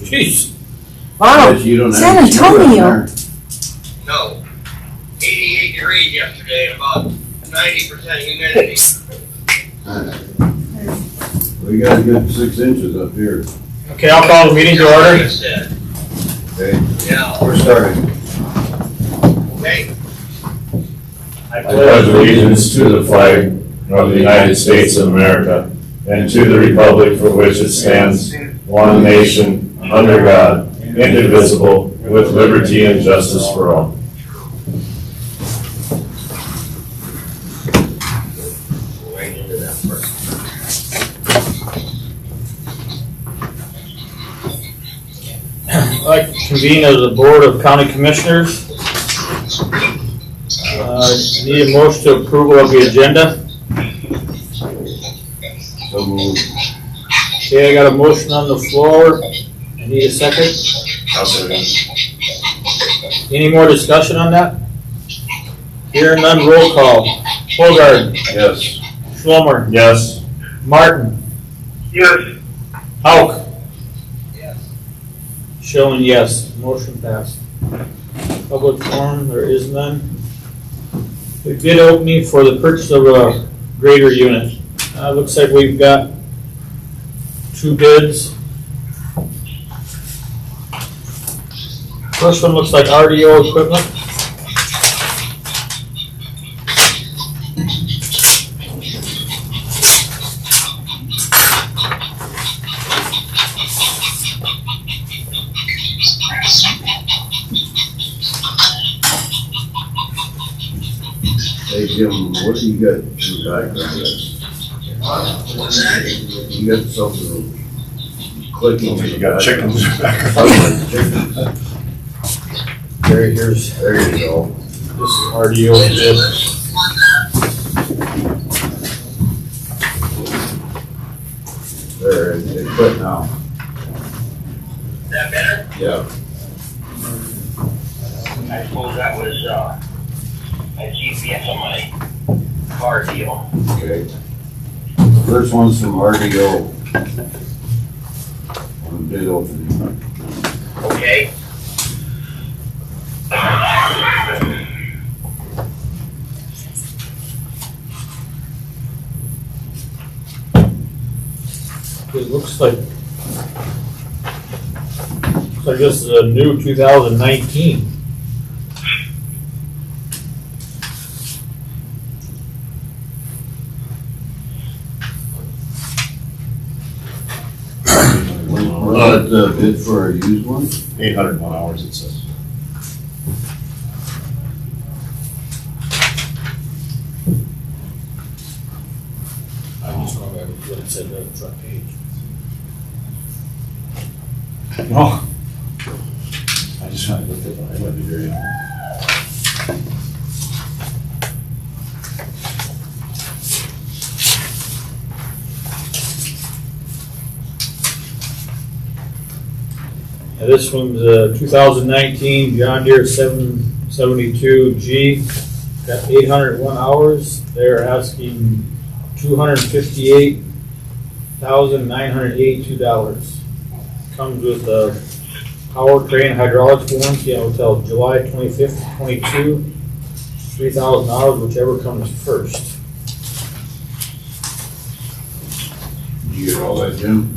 Jeez. Wow, Bet you don't San have snow down Antonio. there. No, 88 degrees yesterday, about 90% humidity. We got a good 6 inches up here. Okay, I'll call the meeting to order. Okay, Yeah, we're starting. okay. I pledge allegiance to the flag of the United States of America and to the republic for which it stands, one nation, under God, indivisible, with liberty and justice for all. Right into that first. I'd like to convene as the Board of County Commissioners. Need a motion to approval of the agenda. So moved. Okay, I got a motion on the floor. I need a second. I'll second. Any more discussion on that? Hearing none, roll call. Hogard, Yes. Schlomer, Yes. Martin, Yes. Hauk. Yes. Showing yes, motion passed. Public forum, there is none. The bid opening for the purchase of a grader unit. Looks like we've got 2 bids. First one looks like RDO equipment. Hey Jim, what do you got in the background? What's that? You got something clicking. You got chickens. Chickens. There, here's There you go. this RDO bid. There, it's quit now. Is that better? Yeah. I suppose that was, a GPS on my car deal. Okay. First one's from RDO. On bid opening. Okay. It looks like this is a new 2019. Was that bid for a used one? 801 hours, it says. I'm just going by what it said on the front page. No. I just want to look at it. I might be very. Yeah, this one's a 2019 John Deere 772G. Got 801 hours. They're asking $258,982. Comes with a powertrain hydraulics warranty until July 25th, 22. $3,000, whichever comes first. Did you get all that, Jim?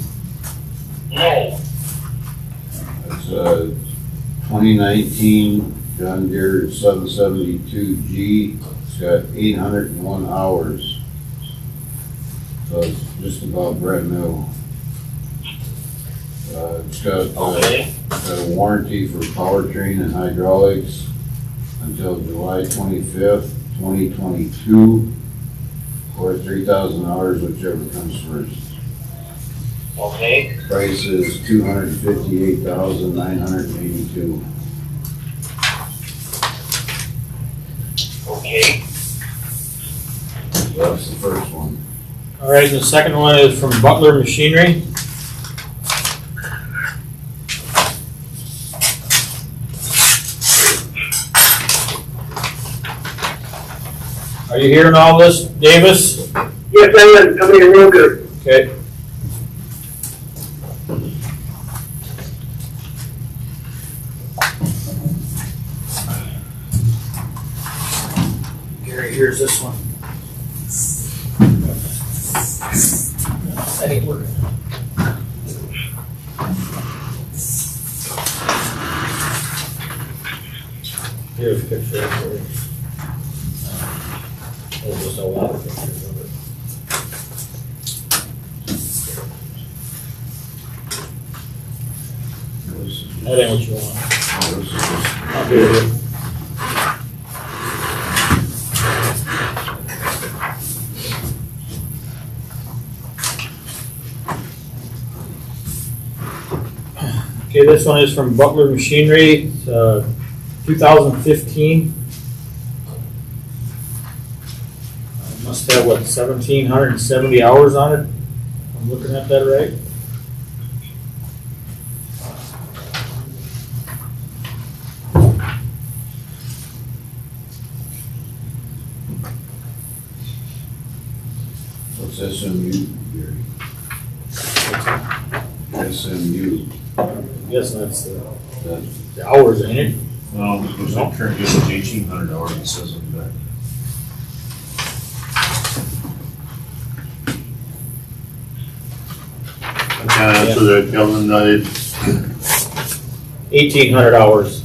No. That's 2019 John Deere 772G. It's got 801 hours. So it's just about brand new. It's got Okay. got a warranty for powertrain and hydraulics until July 25th, 2022, or 3,000 hours, whichever comes first. Okay. Price is $258,982. Okay. That's the first one. All right, and the second one is from Butler Machinery. Are you hearing all this, Davis? Yes, I am. Coming in real good. Okay. here's this one. That ain't working. Here's a picture of it. There's just a lot of pictures of it. That ain't what you want. I'll do it. Okay, this one is from Butler Machinery, it's, 2015. Must have, what, 1,770 hours on it? I'm looking at that right? What's SMU, Gary? SMU. Yes, that's That- the hours, ain't it? Well, there's no current use of 1,800 hours, it says on the back. I can't answer that, Kevin. 1,800 hours.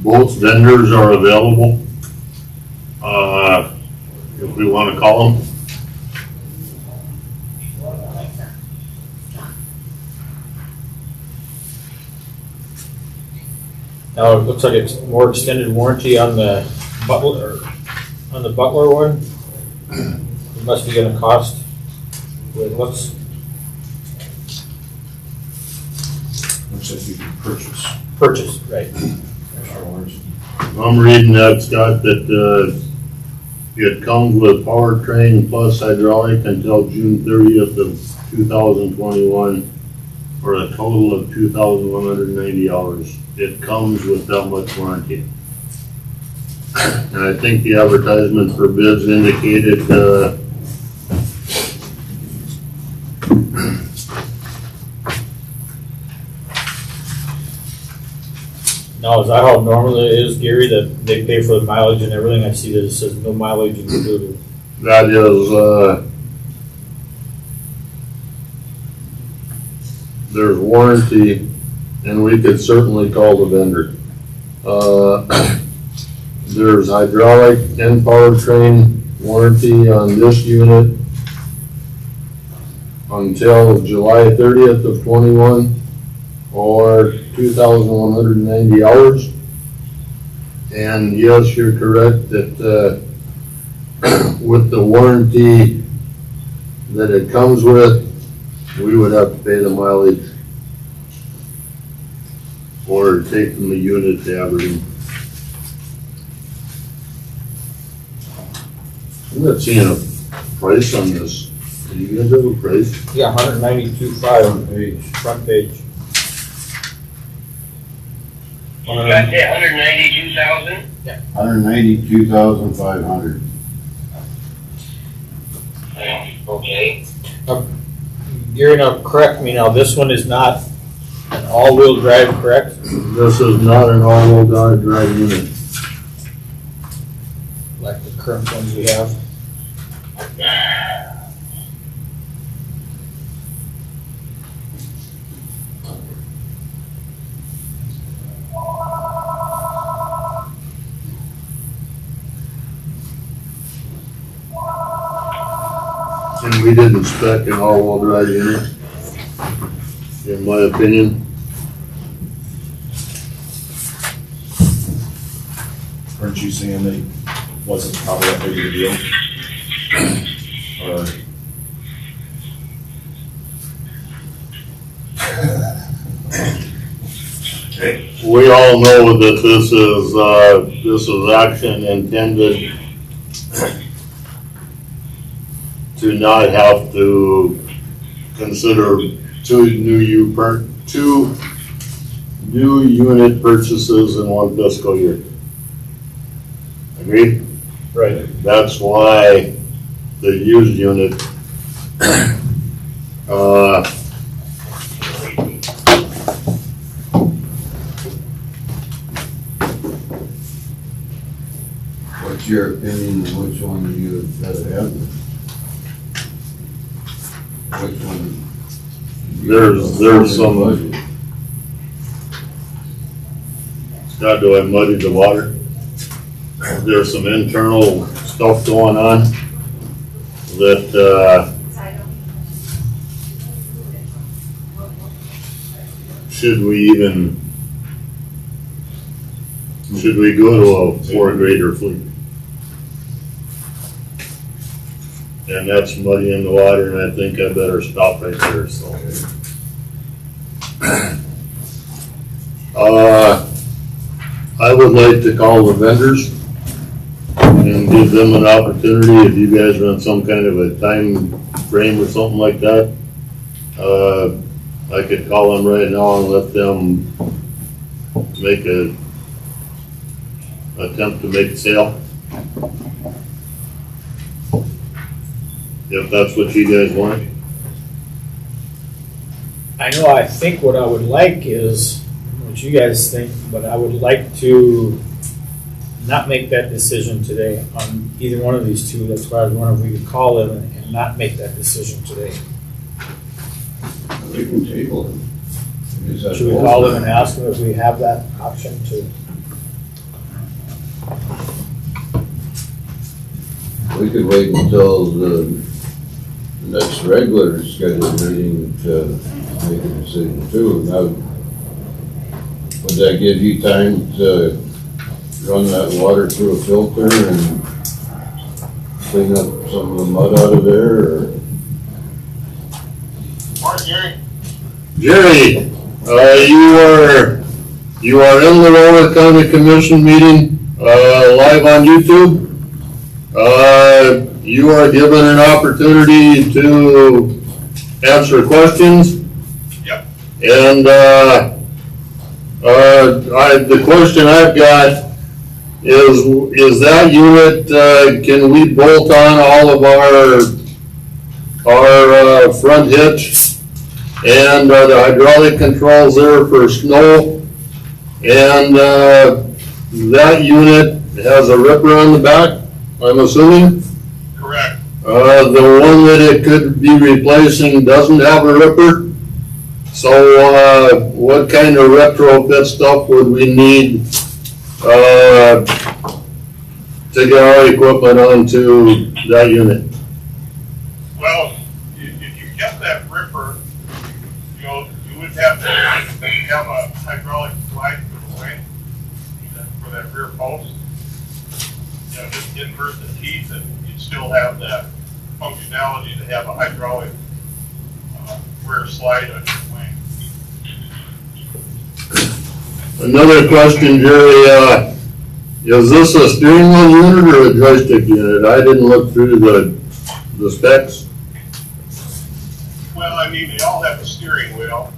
Both vendors are available. If we want to call them. Now, it looks like it's more extended warranty on the Butler one. It must be gonna cost, what's, Looks like you can purchase, right? extra warranty. I'm reading that, Scott, that it comes with powertrain plus hydraulic until June 30th of 2021 for a total of 2,190 hours. It comes with that much warranty. And I think the advertisement for bids indicated, Now, is that how normally it is, Gary, that they pay for the mileage and everything? I see that it says no mileage included. that is, there's warranty, and we could certainly call the vendor. There's hydraulic and powertrain warranty on this unit until July 30th of 21, or 2,190 hours. And yes, you're correct that with the warranty that it comes with, we would have to pay the mileage or take from the unit to Aberdeen. I'm not seeing a price on this. Do you guys have a price? Yeah, 192.5 on the page, front page. You got that 192,000? 192,500. Okay. Gary, now correct me now, this one is not an all-wheel drive, correct? This is not an all-wheel drive unit. Like the current ones we have? And we didn't spec an all-wheel drive unit, in my opinion. Aren't you saying that it wasn't probably that big of a deal? Or We all know that this is action intended to not have to consider two new unit purchases in one fiscal year. Agreed? Right. That's why the used unit, What's your opinion on which one you would rather have? Which one? There's some, Budget? God, do I muddy the water? There's some internal stuff going on that, should we go to a 4 grader fleet? And that's muddying the water, and I think I better stop right there, so. I would like to call the vendors and give them an opportunity, if you guys are on some kind of a time frame or something like that. I could call them right now and let them make a attempt to make a sale. If that's what you guys want. I know, I think what I would like is, what you guys think, but I would like to not make that decision today on either one of these two. That's why I was wondering if we could call them and not make that decision today. We can table it. Is that Should we call them and ask them if we have that option to? We could wait until the next regular scheduled meeting to make a decision too. Now, would that give you time to run that water through a filter and clean up some of the mud out of there, or? Morning, Gary. Jerry, you are in the Walworth County Commission meeting, live on YouTube. You are given an opportunity to answer questions. Yep. And, the question I've got is that unit, can we bolt on all of our front hitch? And the hydraulic controls there for snow? And, that unit has a ripper on the back, I'm assuming? Correct. The one that it could be replacing doesn't have a ripper. So, what kind of retrofit stuff would we need, to get our equipment onto that unit? Well, if you kept that ripper, you know, you would have to have a hydraulic slide for the way, for that rear post. You know, just invert the teeth and you'd still have that functionality to have a hydraulic rear slide on your wing. Another question, Jerry, is this a steering wheel unit or a joystick unit? I didn't look through the specs. Well, I mean, they all have a steering wheel.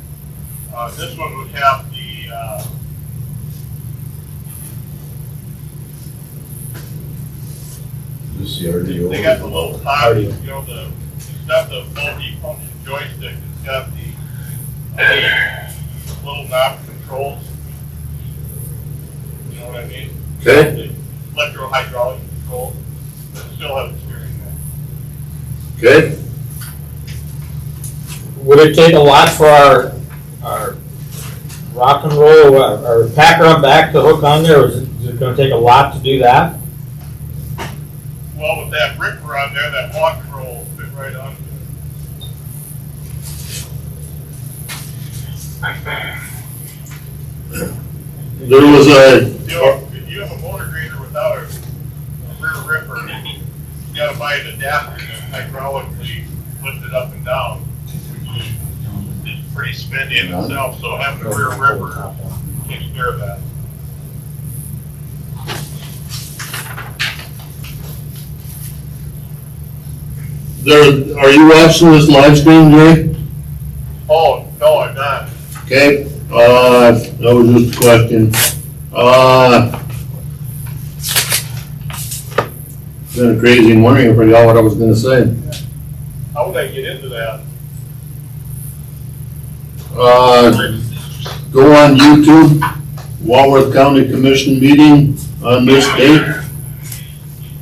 This one would have the, they got the little top, you know, it's not the multi-function joystick, it's got the little knob controls. You know what I mean? Okay. The electro-hydraulic control, but still have the steering wheel. Okay. Would it take a lot for our rock and roll, our packer on back to hook on there, or is it gonna take a lot to do that? Well, with that ripper on there, that walk control will fit right onto it. There was If you have a motor grader without a rear ripper, you gotta buy an adapter that hydraulically lift it up and down, which is pretty spendy in itself, so having a rear ripper takes care of that. are you watching this live stream, Jerry? Oh, no, I'm not. Okay, that was just a question. It's been a crazy morning, I forgot what I was gonna say. How would I get into that? Go on YouTube, Walworth County Commission meeting on this date,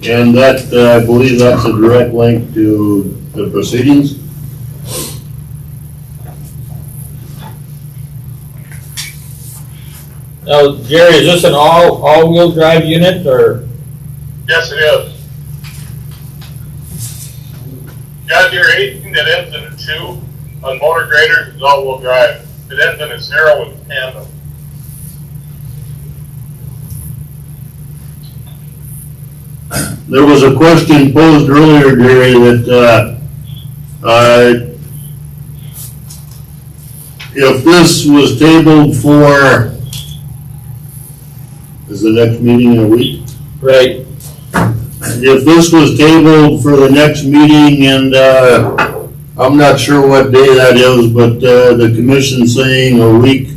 And that, I believe that's a direct link to the proceedings. Now, Jerry, is this an all-wheel drive unit, or? Yes, it is. John Deere 18 that ends in a 2 on motor graders is all-wheel drive. It ends in a 0 with tandem. There was a question posed earlier, Gary, that, if this was tabled for, is the next meeting in a week? Right. If this was tabled for the next meeting, and, I'm not sure what day that is, but, the commission's saying a week,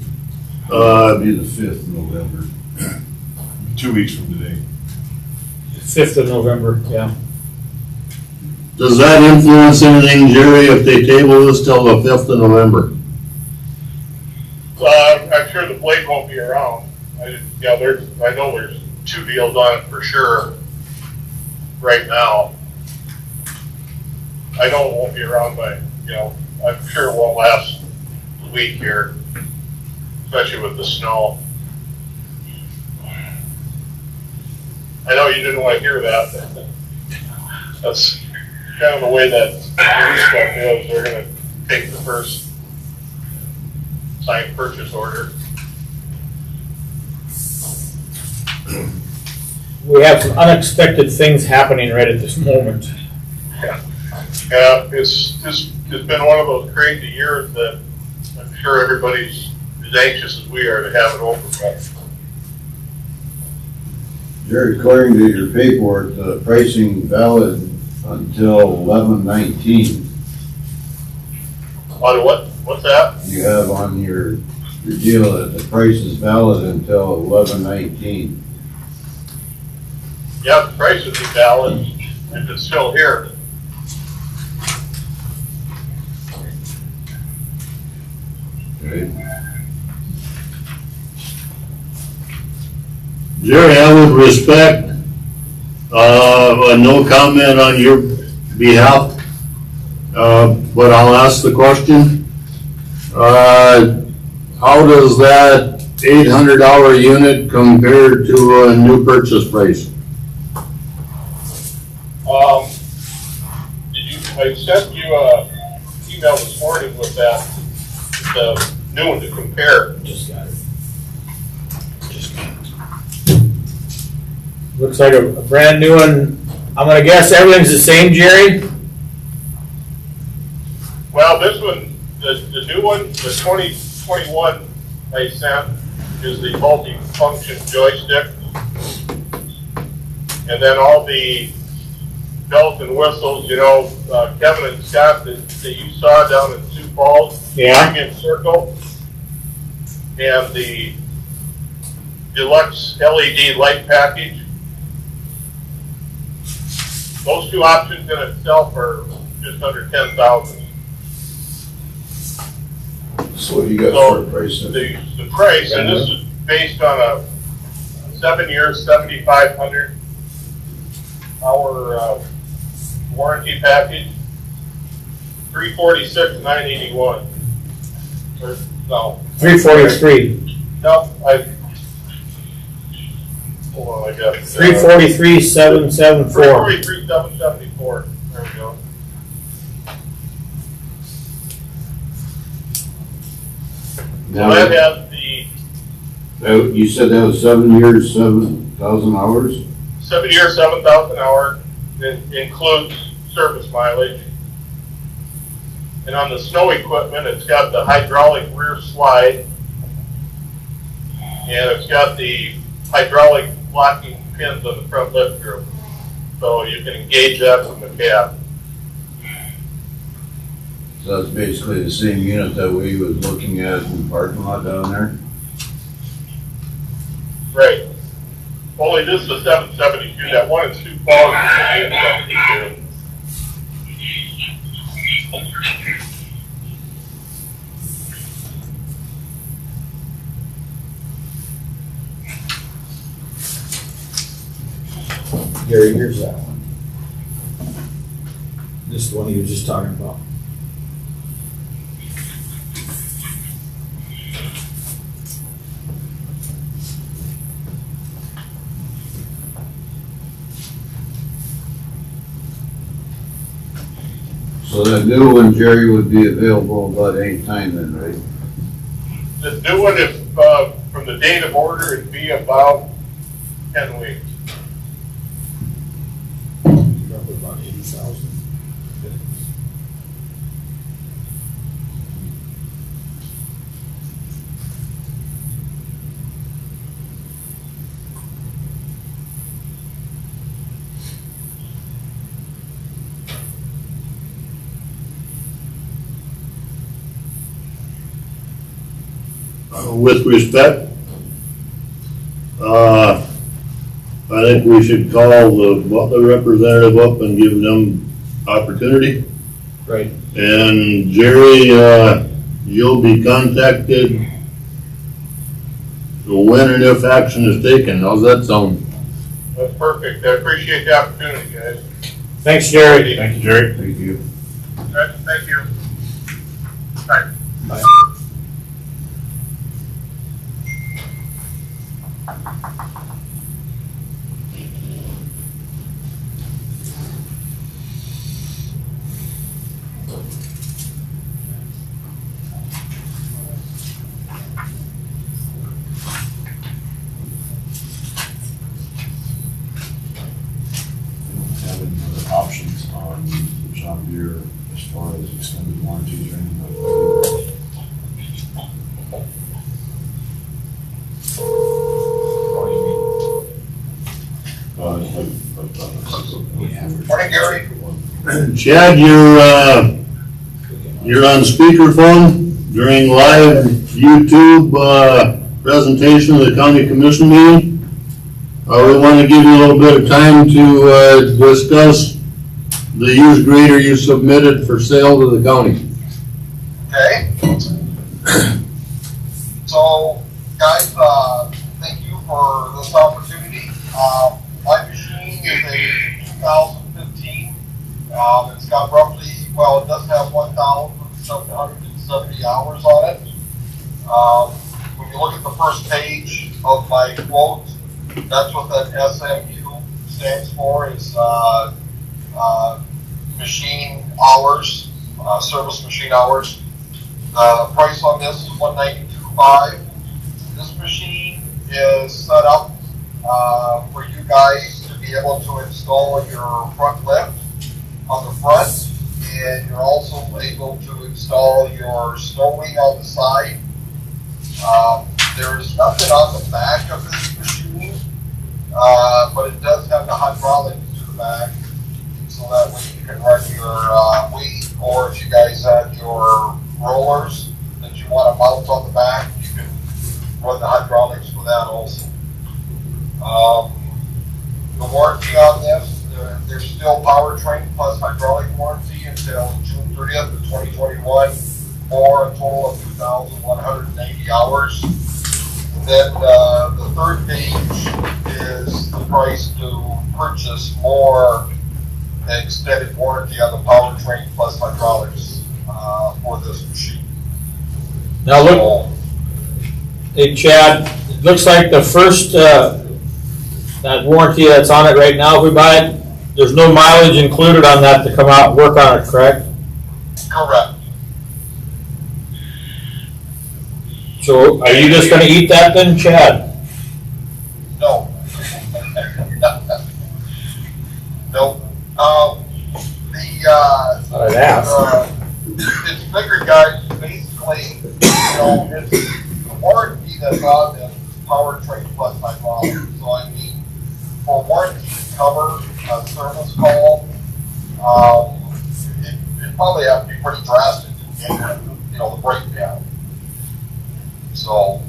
It'll be the 5th of November. 2 weeks from today. 5th of November, yeah. does that influence anything, Jerry, if they table this till the 5th of November? I'm sure the blade won't be around. I know there's 2 deals on it for sure right now. I know it won't be around by, I'm sure it won't last a week here, especially with the snow. I know you didn't want to hear that. That's kind of the way that stuff is. They're going to take the first signed purchase order. We have some unexpected things happening right at this moment. Yeah, it's been one of those crazy years that I'm sure everybody's as anxious as we are to have it over. But Jerry, according to your paperwork, the pricing valid until 11/19. What's that? You have on your deal that the price is valid until 11/19. Yeah, the price would be valid if it's still here. Right? Jerry, I would respect, a no comment on your behalf, but I'll ask the question. How does that $800 unit compare to a new purchase price? I sent you a email this morning with that, the new one to compare. Just got it. Looks like a brand new one. I'm gonna guess everything's the same, Jerry? Well, this one, the new one, the 2021 I sent is the multi-function joystick. And then all the bells and whistles, Kevin and Scott that you saw down in Sioux Falls. Yeah. Union Circle. And the deluxe LED light package. Those 2 options in itself are just under 10,000. So what do you got So for a price? the price, and this is based on a 7-year, 7,500 hour warranty package, $346,981. Or, no. 343. No, hold on, I got 343,774. 343,774. There we go. So that has the You said that was 7 years, 7,000 hours? 7-year, 7,000 hour. It includes service mileage. And on the snow equipment, it's got the hydraulic rear slide. And it's got the hydraulic locking pins on the front lift group. So you can engage that from the cab. So that's basically the same unit that we was looking at in the parking lot down there? Right. Only this is a 772. That one in Sioux Falls is a 872. Gary, here's that one. This is the one he was just talking about. So that new one, Jerry, would be available about any time then, right? The new one is, from the date of order, it'd be about 10 weeks. Probably about 80,000. With respect, I think we should call the Butler representative up and give them opportunity. Right. And Jerry, you'll be contacted when and if action is taken. How's that sound? That's perfect. I appreciate the opportunity, guys. Thanks, Jerry. Thank you, Jerry. Thank you. Thank you. Bye. Bye. Having other options on the John Deere as far as extended warranties or anything like that. Morning, Gary. Chad, you're on speakerphone during live YouTube presentation of the county commission meeting. We want to give you a little bit of time to discuss the used grader you submitted for sale to the county. Okay. So, guys, thank you for this opportunity. My machine is a 2015. It's got roughly, well, it does have 1,770 hours on it. When you look at the first page of my quote, that's what that SMU stands for, is machine hours, service machine hours. The price on this is $192.5. This machine is set up for you guys to be able to install your front lift on the front, and you're also able to install your snow wing on the side. There's nothing on the back of this machine, but it does have the hydraulic to the back, so that way you can run your weight, or if you guys have your rollers that you want to mount on the back, you can run the hydraulics for that also. The warranty on this, there's still powertrain plus hydraulic warranty until June 30th of 2021, for a total of 2,180 hours. Then the third page is the price to purchase more extended warranty on the powertrain plus hydraulics for this machine. Now look, hey Chad, it looks like the first, that warranty that's on it right now, if we buy it, there's no mileage included on that to come out and work on it, correct? Correct. So are you just gonna eat that then, Chad? No. No. I'd ask. It's bigger, guys. Basically, it's the warranty that's on this powertrain plus hydraulic. So I mean, for warranty to cover a service call, it probably have to be pretty drastic to get the breakdown. So.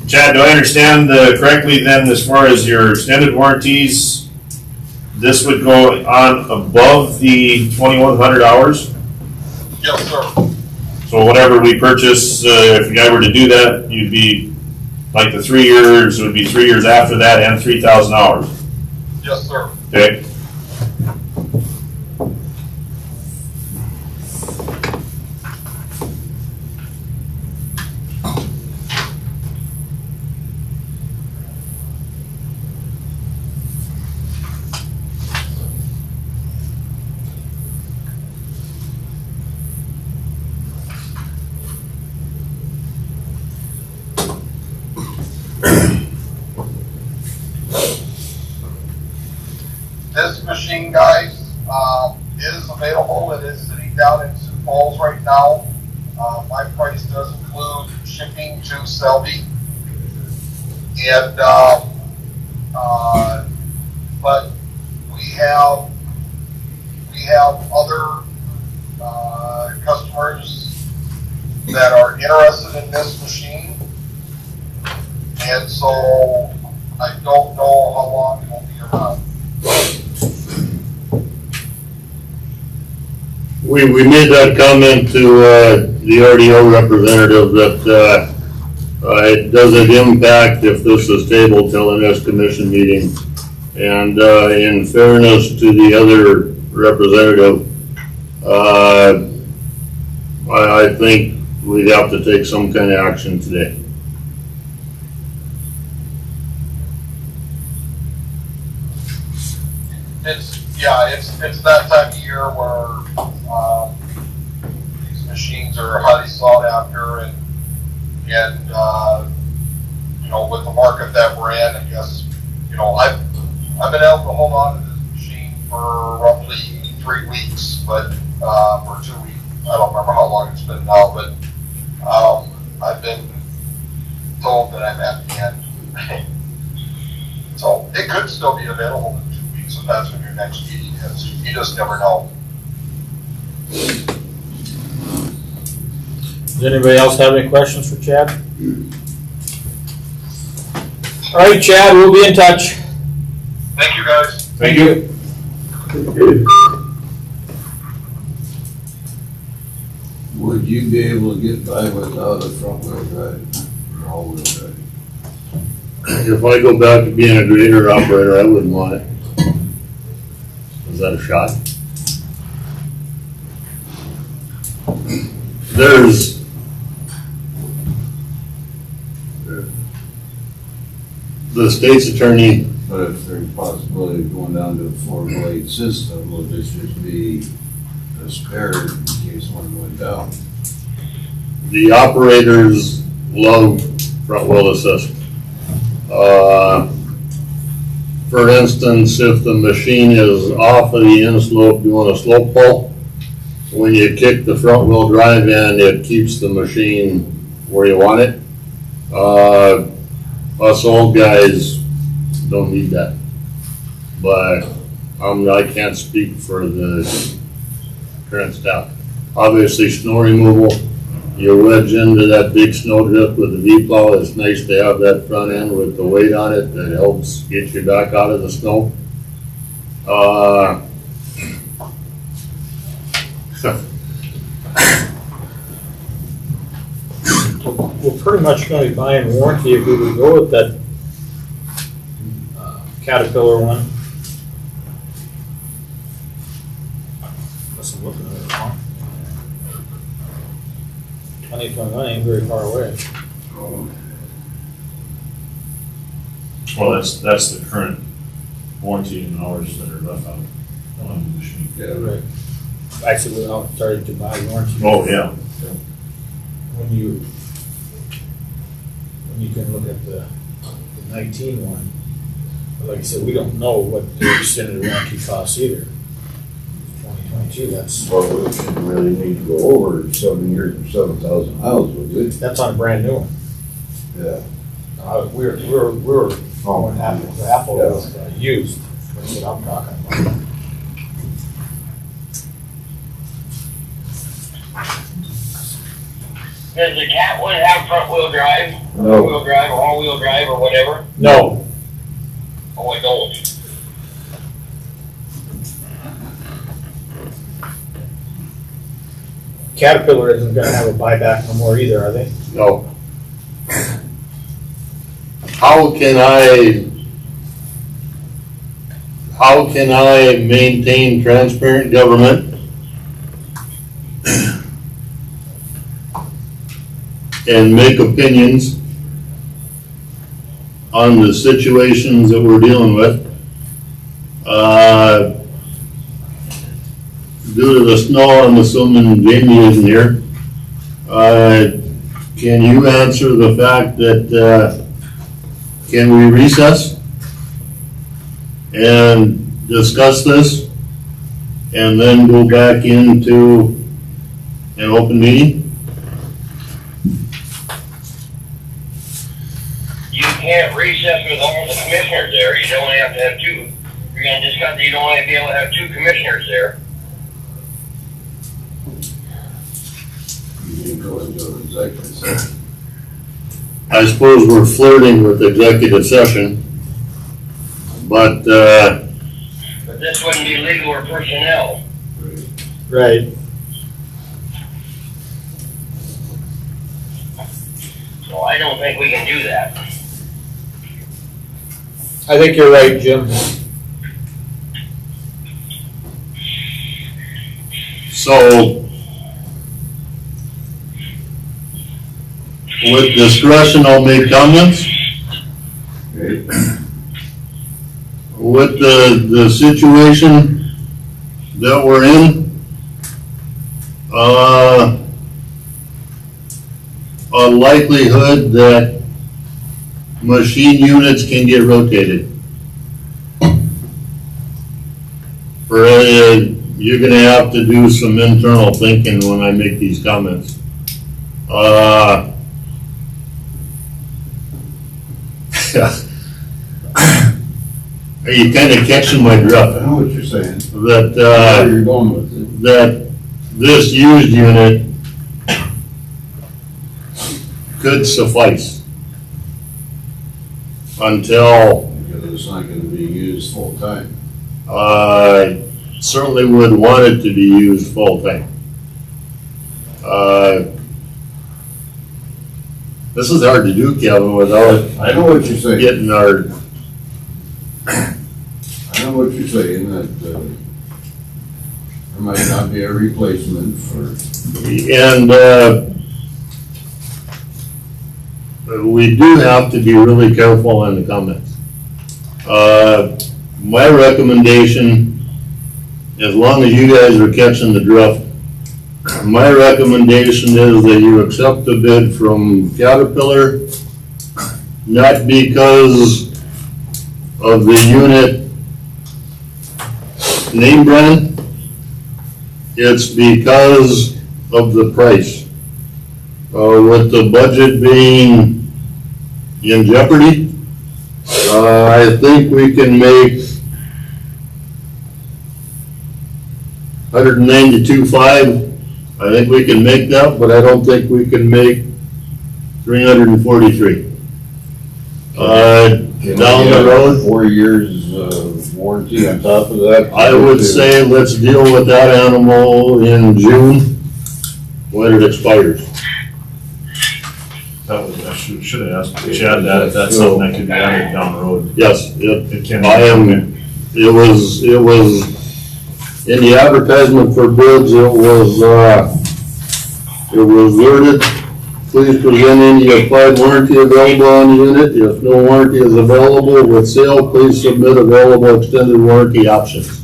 Chad, do I understand correctly then, as far as your extended warranties, this would go on above the 2,100 hours? Yes, sir. So whatever we purchase, if you guys were to do that, you'd be Like the 3 years would be 3 years after that and 3,000 hours, Yes, sir. okay? This machine, guys, is available. It is sitting down in Sioux Falls right now. My price does include shipping to Selby. And, but we have other, customers that are interested in this machine. And so I don't know how long it will be around. We made that comment to, the RDO representative that, it doesn't impact if this is tabled till the next commission meeting. And, in fairness to the other representative, I think we'd have to take some kind of action today. It's that time of year where, these machines are highly sought after and, you know, with the market that we're in, I guess, you know, I've been able to hold on to this machine for roughly 3 weeks, but, or 2 weeks. I don't remember how long it's been now, but, I've been told that I'm at the end. So it could still be available in 2 weeks if that's when your next meeting is. You just never know. Does anybody else have any questions for Chad? All right, Chad, we'll be in touch. Thank you, guys. Thank you. Would you be able to get by without a front wheel drive or all wheel drive? If I go back to being a grader operator, I wouldn't want it. Is that a shot? There's the state's attorney. But if there's possibility of going down to a 4-blade system, will this just be a spare in case one went down? The operators love front wheel assist. For instance, if the machine is off of the end slope doing a slope pull, when you kick the front wheel drive in, it keeps the machine where you want it. Us old guys don't need that. But I can't speak for the current staff. Obviously, snow removal, you wedge into that big snow drift with the V-plow. It's nice to have that front end with the weight on it that helps get you back out of the snow. We're pretty much gonna be buying warranty if we would go with that Caterpillar one. Unless I'm looking at it wrong. 2021 ain't very far away. Well, that's the current warranty and hours that are left out on the machine. Yeah, Right. Actually, we're out starting to buy warranty. Oh, yeah. When you can look at the 19 one. But like I said, we don't know what the extended warranty costs either. 2022, that's Well, we shouldn't really need to go over 7 years or 7,000 miles, would we? that's on a brand new one. Yeah. We're going Apple to Apple with used. That's what I'm talking about. Does the Cat one have front wheel drive? No. Four wheel drive or all wheel drive or whatever? No, Oh, it don't. Caterpillar isn't gonna have a buyback no more either, are they? No. how can I maintain transparent government and make opinions on the situations that we're dealing with? Due to the snow, I'm assuming Jamie isn't here. Can you answer the fact that, can we recess and discuss this and then go back into an open meeting? You can't recess with all the commissioners there, you only have to have two. You're gonna discuss, you don't only be able to have two commissioners there. You can go into executive session. I suppose we're flirting with executive session, but, But this wouldn't be legal or personnel. Right. So I don't think we can do that. I think you're right, Jim. so with discretion, I'll make comments. Okay. With the situation that we're in, a likelihood that machine units can get rotated. You're gonna have to do some internal thinking when I make these comments. Are you kind of catching my I drift? know what you're saying. That, Where you're going with it. that this used unit could suffice until, Because it's not gonna be used full time. I certainly would want it to be used full-time. This is hard to do, Kevin, without I know what you're saying. getting our, I know what you're saying, that, there might not be a replacement for, and, we do have to be really careful in the comments. My recommendation, as long as you guys are catching the drift, my recommendation is that you accept the bid from Caterpillar, not because of the unit name brand, it's because of the price. With the budget being in jeopardy, I think we can make $192,500. I think we can make that, but I don't think we can make $343,000. Can Down we the have road, 4 years warranty on top of that. I would say let's deal with that animal in June when it expires. That was, I should have asked Chad that, if that's something that could be added down the road. Yes, It can. it was in the advertisement for bids, it was worded, please present any applied warranty available on the unit. If no warranty is available with sale, please submit available extended warranty options.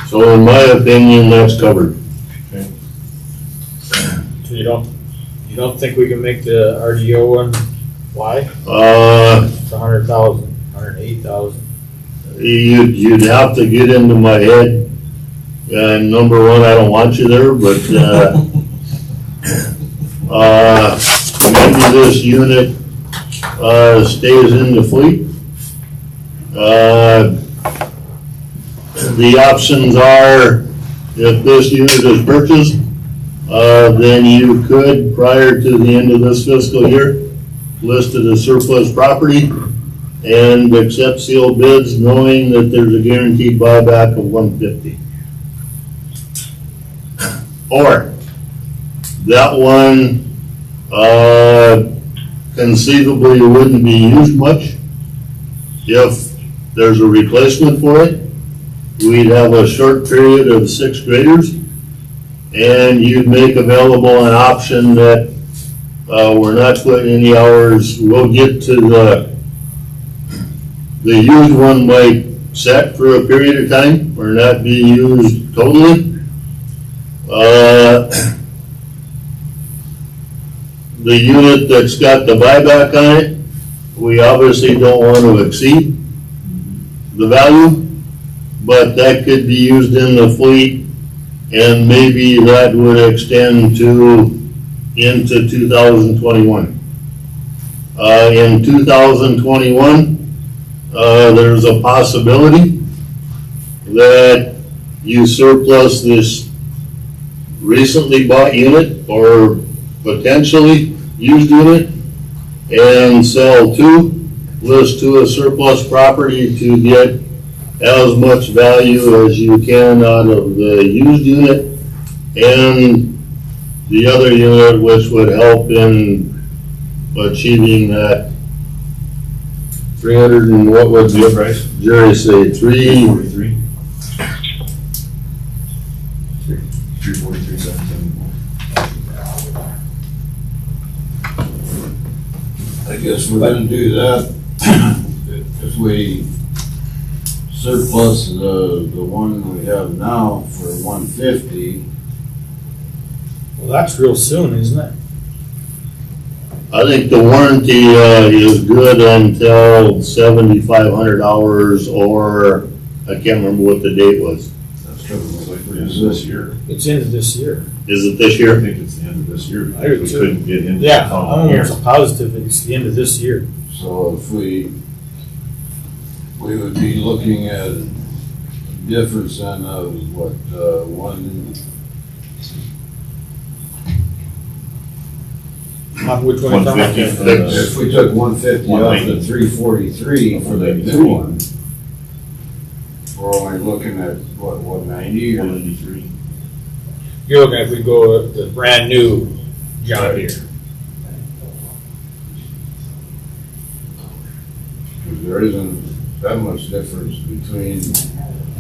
So in my opinion, that's covered. So you don't think we can make the RDO one? Why? It's 100,000, 108,000. You'd have to get into my head. And number one, I don't want you there, but, maybe this unit, stays in the fleet. The options are, if this unit is purchased, then you could, prior to the end of this fiscal year, list it as surplus property and accept sealed bids knowing that there's a guaranteed buyback of $150. Or that one, conceivably wouldn't be used much. If there's a replacement for it, we'd have a short period of 6th graders, and you'd make available an option that we're not putting any hours. We'll get to the used one might set for a period of time or not be used totally. The unit that's got the buyback on it, we obviously don't want to exceed the value, but that could be used in the fleet, and maybe that would extend into 2021. In 2021, there's a possibility that you surplus this recently bought unit or potentially used unit and sell list to a surplus property to get as much value as you can out of the used unit and the other unit, which would help in achieving that 300 and what would What price? Jerry say, 343. 343, 774. I guess we're gonna do that. If we surplus the one we have now for 150, Well, that's real soon, isn't it? I think the warranty is good until 7,500 hours, or I can't remember what the date was. That's kind of like we're into this year. It's into this year. Is it this I year? think it's the end of this year. I do because too. We couldn't get into Yeah, the I'm following year. almost positive it's the end of this year. so if we would be looking at a difference then of what, Which one are you talking 150 about? for the- if we took 150 off the 343 for the new one, we're only looking at what, 190 or? 193. You're looking at if we go with the brand new John Deere. Because there isn't that much difference between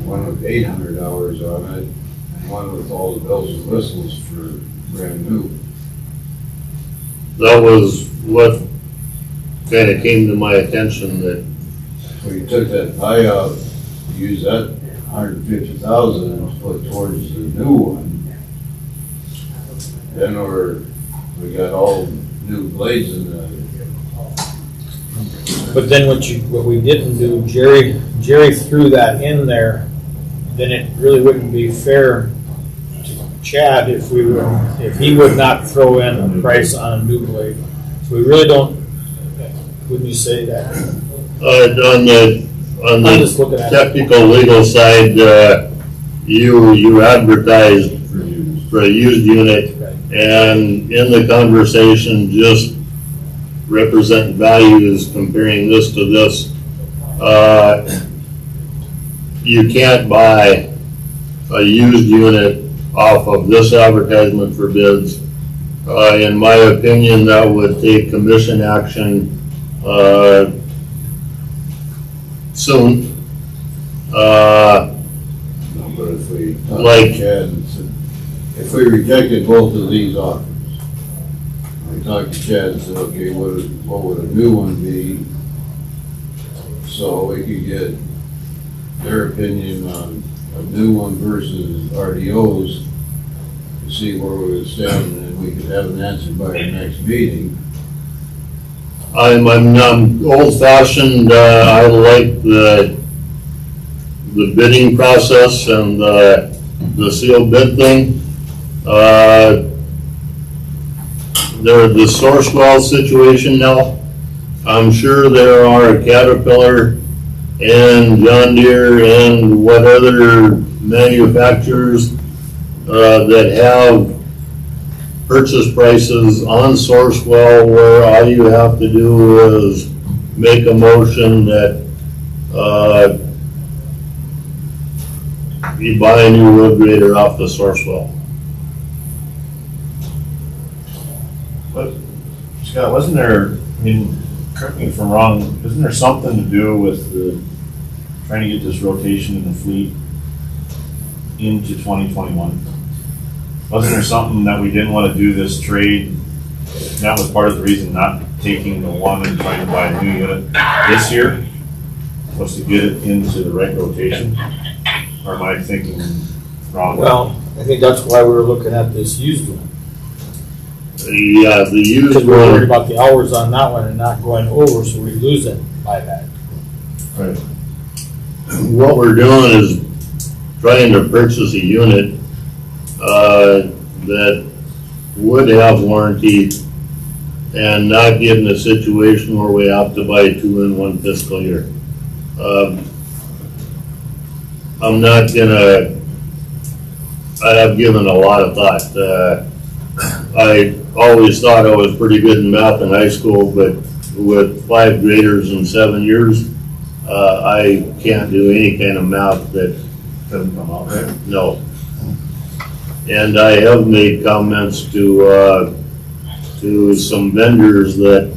one with 800 hours on it and one with all the bells and whistles for brand new. That was what kind of came to my attention, that If we took that buyout, use that 150,000 and put towards the new one, then we got all new blades in the. But then what we didn't do, Jerry threw that in there, then it really wouldn't be fair to Chad if he would not throw in a price on a new blade. So we really don't, wouldn't you say that? on I'm just looking the at it. technical legal side, you advertised Reviews. for a used unit, and in the conversation, just represent values, comparing this to this. You can't buy a used unit off of this advertisement for bids. In my opinion, that would take commission action soon. But if we talked Like- to Chad and said, if we rejected both of these offers, we talked to Chad and said, okay, what would a new one be? So we could get their opinion on a new one versus RDO's to see where we would stand, and then we could have an answer by the next meeting. I'm old fashioned, I like the bidding process and the sealed bid thing. The source well situation now, I'm sure there are Caterpillar and John Deere and what other manufacturers that have purchase prices on source well where all you have to do is make a motion that you buy a new road grader off the source well. But, Scott, wasn't there I mean, correct me if I'm wrong, isn't there something to do with trying to get this rotation in the fleet into 2021? Wasn't there something that we didn't want to do this trade? And that was part of the reason not taking the one and trying to buy a new unit this year, was to get it into the right rotation? Or am I thinking wrong? Well, I think that's why we were looking at this used one. Yeah, the used Because we were worried one, about the hours on that one and not going over, so we lose it by that. Right. what we're doing is trying to purchase a unit, that would have warranty and not get in a situation where we have to buy two in one fiscal year. I'm not gonna, I have given a lot of thought. I always thought I was pretty good in math in high school, but with 5 graders in 7 years, I can't do any kind of math that Doesn't come out right. no. And I have made comments to some vendors that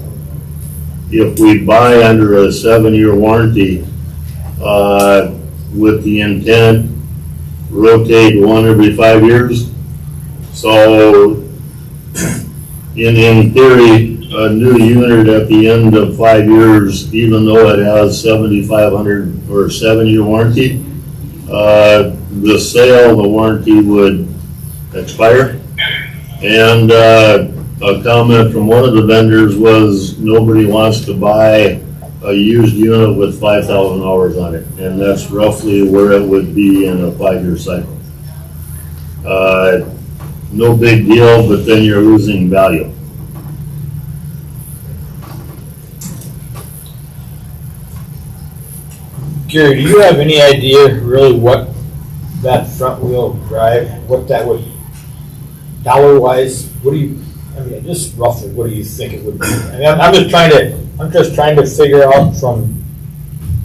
if we buy under a 7-year warranty, with the intent, rotate one every 5 years. So in theory, a new unit at the end of 5 years, even though it has 7,500 or 7-year warranty, the sale, the warranty would expire. And a comment from one of the vendors was nobody wants to buy a used unit with 5,000 hours on it, and that's roughly where it would be in a 5-year cycle. No big deal, but then you're losing value. Gary, do you have any idea really what that front wheel drive, what that would, dollar wise, what do you, I mean, just roughly, what do you think it would be? I mean, I'm just trying to figure out from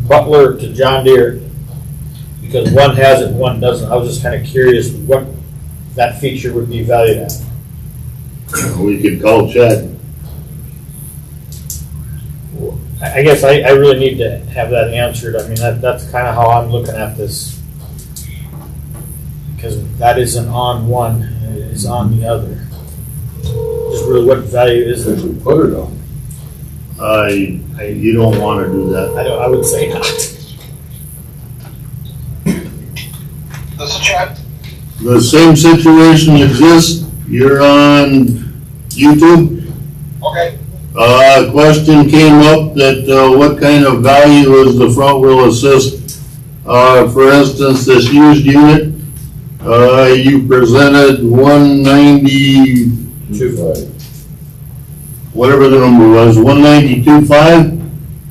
Butler to John Deere, because one has it, one doesn't. I was just kind of curious what that feature would be valued at. We could call Chad. I guess I really need to have that answered. I mean, that's kind of how I'm looking at this. Because that isn't on one, it is on the other. Just really what value is If it? we put it on. You don't want to do that. I would say not. This is Chad. The same situation exists. You're on YouTube. Okay, Question came up that what kind of value is the front wheel assist? For instance, this used unit, you presented 190, 2.5. whatever the number was, 192.5.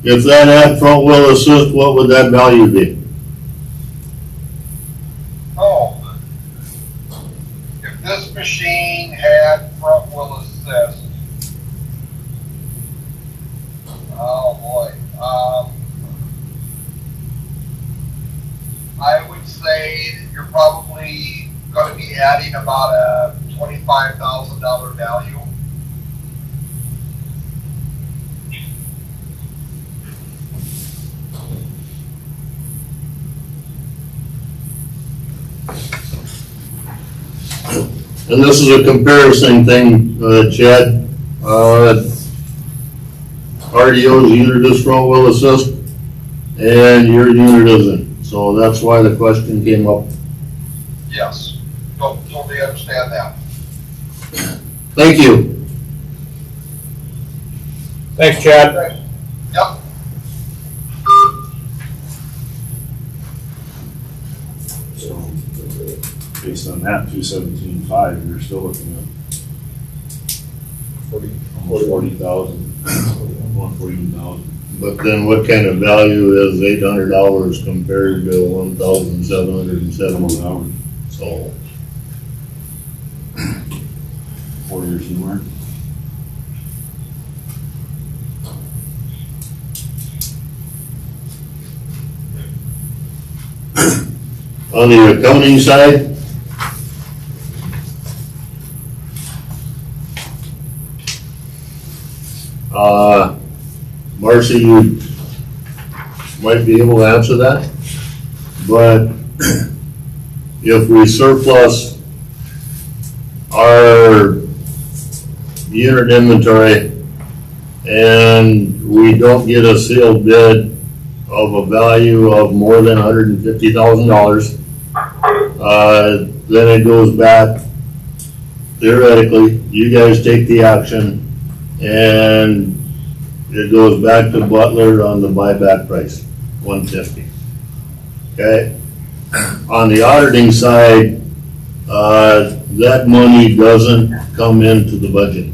If that had front wheel assist, what would that value be? oh. If this machine had front wheel assist, oh boy, I would say that you're probably gonna be adding about a $25,000 value. And this is a comparison thing, Chad. RDO's unit is front wheel assist, and your unit isn't. So that's why the question came up. Yes, totally understand that. Thank you. Thanks, Chad. Yep, So, based on that, 217.5, you're still looking at almost 40,000, 140,000. But then what kind of value is $800 compared to 1,770? hours, So 4 years somewhere. on the accounting side, Marcy, you might be able to answer that, but if we surplus our unit inventory and we don't get a sealed bid of a value of more than $150,000, then it goes back, theoretically, you guys take the action and it goes back to Butler on the buyback price, $150. Okay? On the auditing side, that money doesn't come into the budget.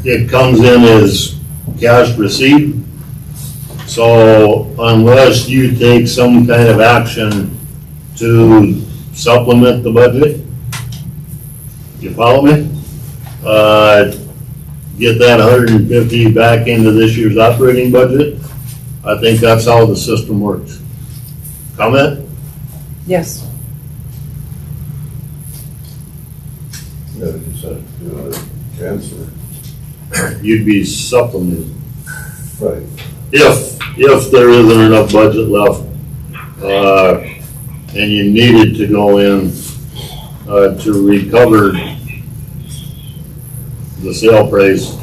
It comes in as cash received. So unless you take some kind of action to supplement the budget, you follow me? Get that 150 back into this year's operating budget. I think that's how the system works. Comment? Yes. Yeah, just have to do a transfer. You'd be supplemented. Right. If there isn't enough budget left, and you needed to go in, to recover the sale price,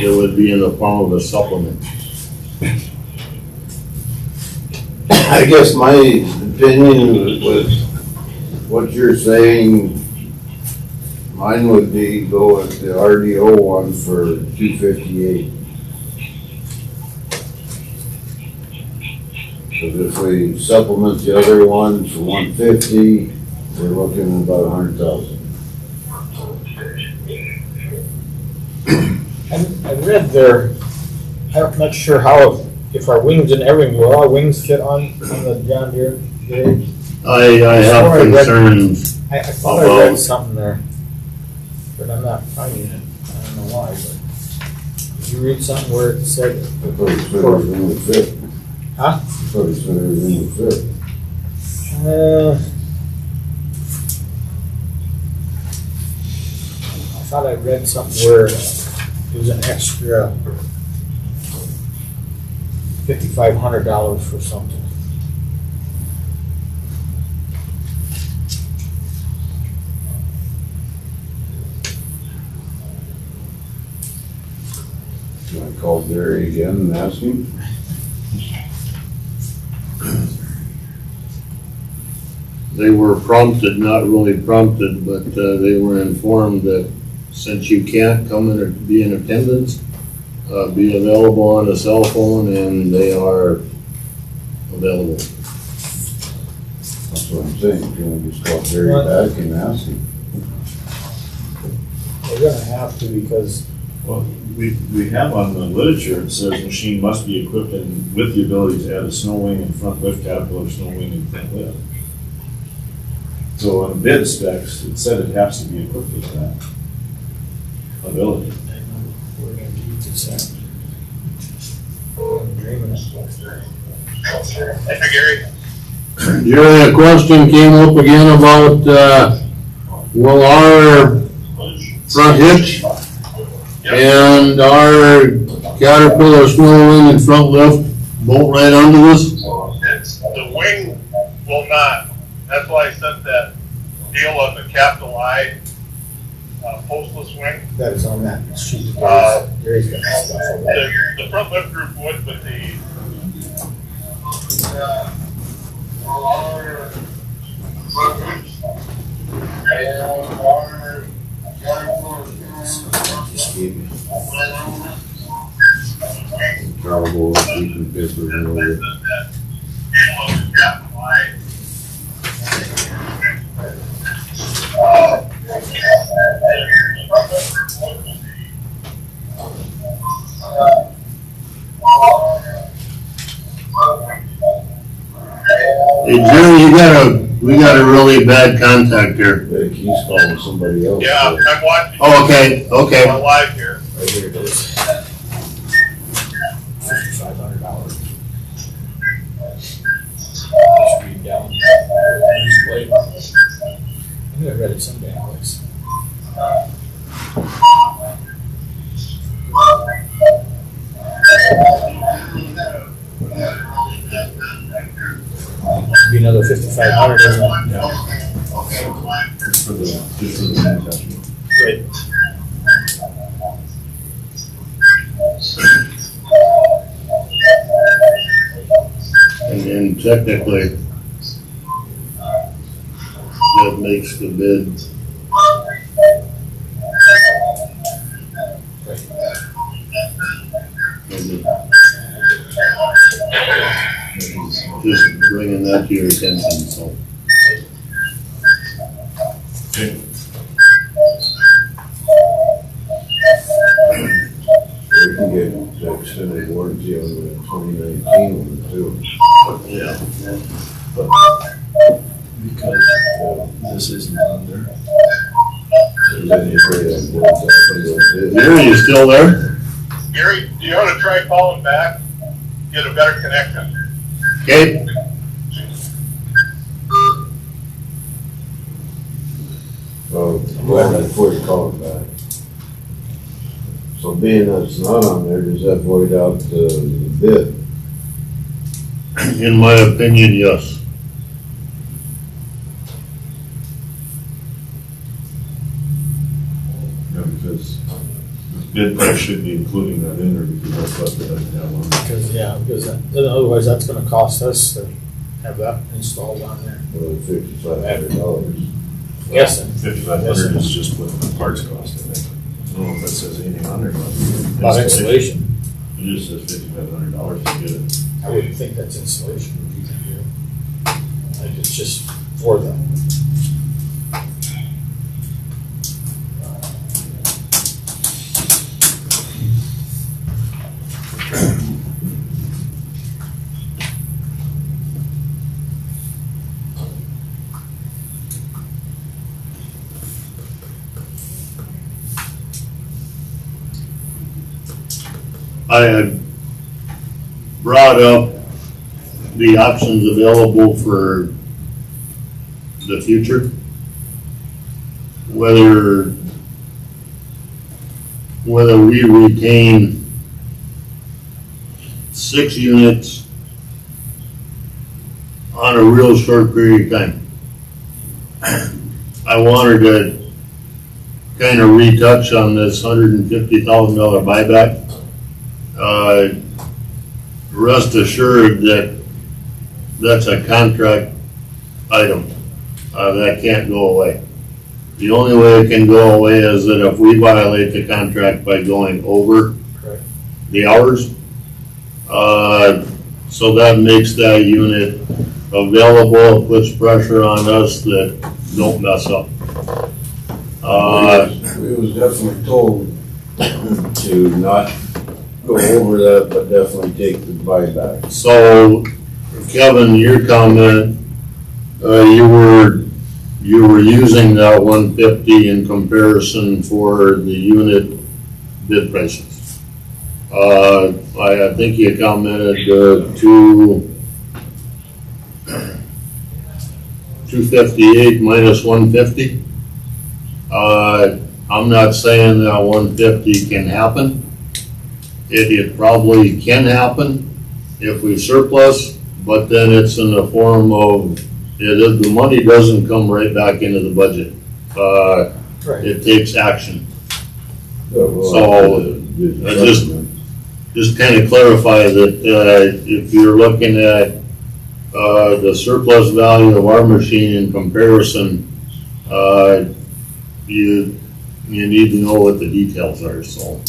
it would be in the form of a supplement. I guess my opinion was what you're saying, mine would be go with the RDO one for $258. Because if we supplement the other one for $150, we're looking at about $100,000. I read there, I'm not sure how, if our wings and everything, will our wings fit on the John Deere? Gary? I have concerns. I thought I read something there, but I'm not finding it. I don't know why, but did you read something where it said? I thought he said everything would fit. Huh? I thought he said everything would fit. I thought I read something where it was an extra $5,500 for something. Can I call Gary again and ask him? They were prompted, not really prompted, but they were informed that since you can't come in or be in attendance, be available on a cell phone, and they are available. That's what I'm saying. Can we just call Gary back and ask him? We're gonna have to because Well, we have on the literature, it says machine must be equipped with the ability to add a snow wing and front lift caterpillar, snow wing and front lift. So on the bid specs, it said it has to be equipped with that ability. we're gonna need this out. I'm dreaming it. Thank you, Gary. Jerry, a question came up again about, will our front hitch and our Caterpillar snow wing and front lift bolt right onto this? The wing will not. That's why I sent that deal on the capital I postless wing. That is on that sheet. Gary's got that stuff on that. The front lift group would, but the Probable keeping papers and all that. Hey, Jerry, we got a really bad contact here. I think he's calling somebody else. yeah, I'm watching. Oh, okay. I'm live here. Right here it is. $5,500. Just read down. I knew I read it someday, Alex. $5,500, isn't it? Just for the main test. Right. And then technically, that makes the bid. Just bringing that to your attention, so. Okay. We can get the extended warranty on the 2019 one too. Yeah. Because this isn't on there. And then you pay that warranty up a little bit. Gary, you still there? Gary, do you want to try calling back? Get a better connection. Okay. Well, before you call it back. So being that it's not on there, does that void out the bid? In my opinion, yes. Yeah, because the bid price should be including that in there because that's what they doesn't have one. Because otherwise that's gonna cost us to have that installed on there. Well, $5,500. Guessing. 5,500 is just what the parts cost, I think. I don't know if that says anything on there about About installation. It just says $5,500 to get it. I wouldn't think that's installation. Like it's just for them. I had brought up the options available for the future. Whether we retain 6 units on a real short period of time. I wanted to kind of retouch on this $150,000 buyback. Rest assured that that's a contract item. That can't go away. The only way it can go away is that if we violate the contract by going over Correct. the hours. So that makes that unit available, puts pressure on us that don't mess up. We was definitely told to not go over that, but definitely take the buyback. So, Kevin, your comment, you were using that 150 in comparison for the unit bid prices. I think you commented 258 minus 150. I'm not saying that 150 can happen. It probably can happen if we surplus, but then it's in the form of, the money doesn't come right back into the budget. Right. It takes action. So, Just kind of clarify that if you're looking at the surplus value of our machine in comparison, you need to know what the details are, so.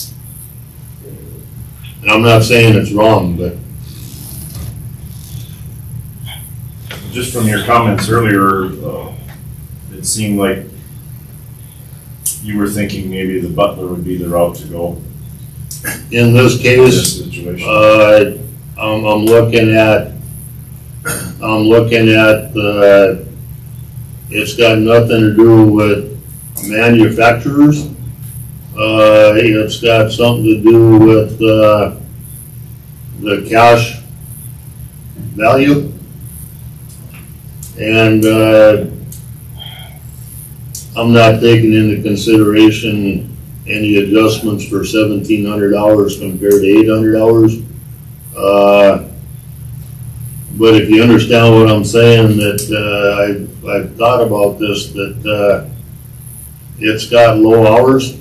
And I'm not saying it's wrong, but Just from your comments earlier, it seemed like you were thinking maybe the Butler would be the route to go in this in case, this situation. I'm looking at, it's got nothing to do with manufacturers. It's got something to do with, the cash value. And, I'm not taking into consideration any adjustments for $1,700 compared to $800. But if you understand what I'm saying, that, I've thought about this, that, it's got low hours.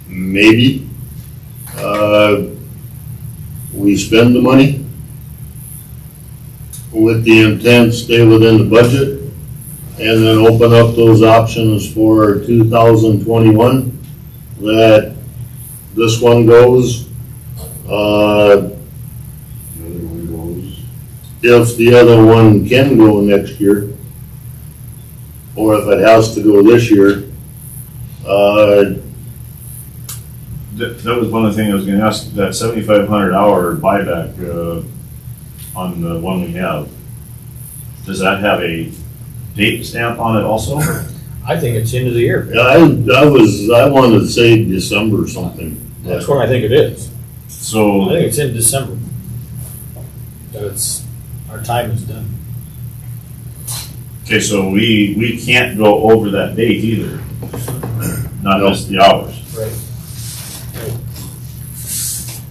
Maybe, we spend the money with the intent, stay within the budget, and then open up those options for 2021, that this one goes, The other one goes. if the other one can go next year, or if it has to go this year, That was one of the things I was gonna ask, that 7,500 hour buyback, on the one we have. Does that have a date stamp on it also? I think it's end of the year. I wanted to say December or something. That's when I think it is. I So, think it's in December. That it's, our time is done. okay, so we can't go over that date either. Not just the hours. Right.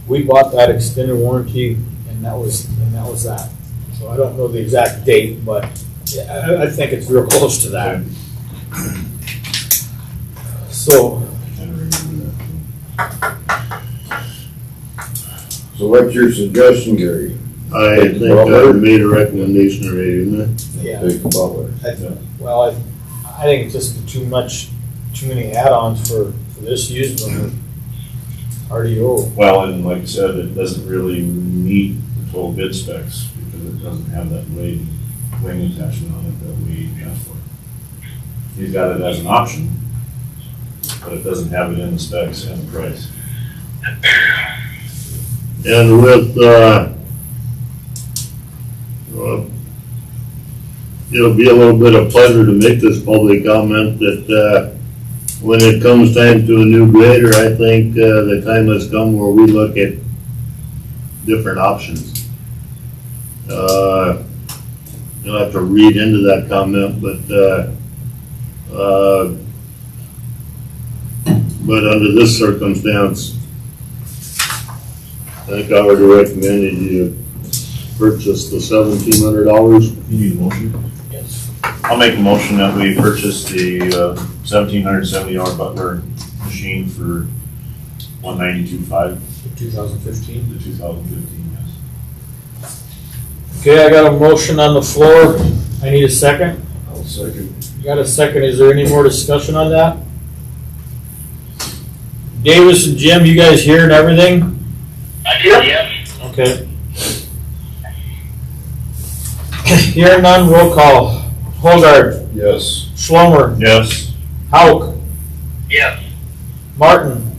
We bought that extended warranty, and that was that. So I don't know the exact date, but yeah, I think it's real close to that. So, So what's your suggestion, Gary? I think I made a recommendation already, didn't I? yeah, Take the Butler. I think it's just too many add-ons for this used one with RDO. Well, and like I said, it doesn't really meet the total bid specs because it doesn't have that wing attachment on it that we asked for. He's got it as an option, but it doesn't have it in the specs and the price. And with, it'll be a little bit of pleasure to make this public comment that, when it comes time to a new grader, I think, the time has come where we look at different options. You'll have to read into that comment, but under this circumstance, I think I would recommend you purchase the $1,700. You need a motion? Yes. I'll make a motion that we purchase the 1,770 hour Butler machine for $192,500, 2015. the 2015, yes. Okay, I got a motion on the floor. I need a second. I'll second. You got a second. Is there any more discussion on that? Davis and Jim, you guys hearing everything? I did, yes. Okay. Hearing none, roll call. Hogard, Yes. Schlomer, Yes. Hauk, Yes. Martin,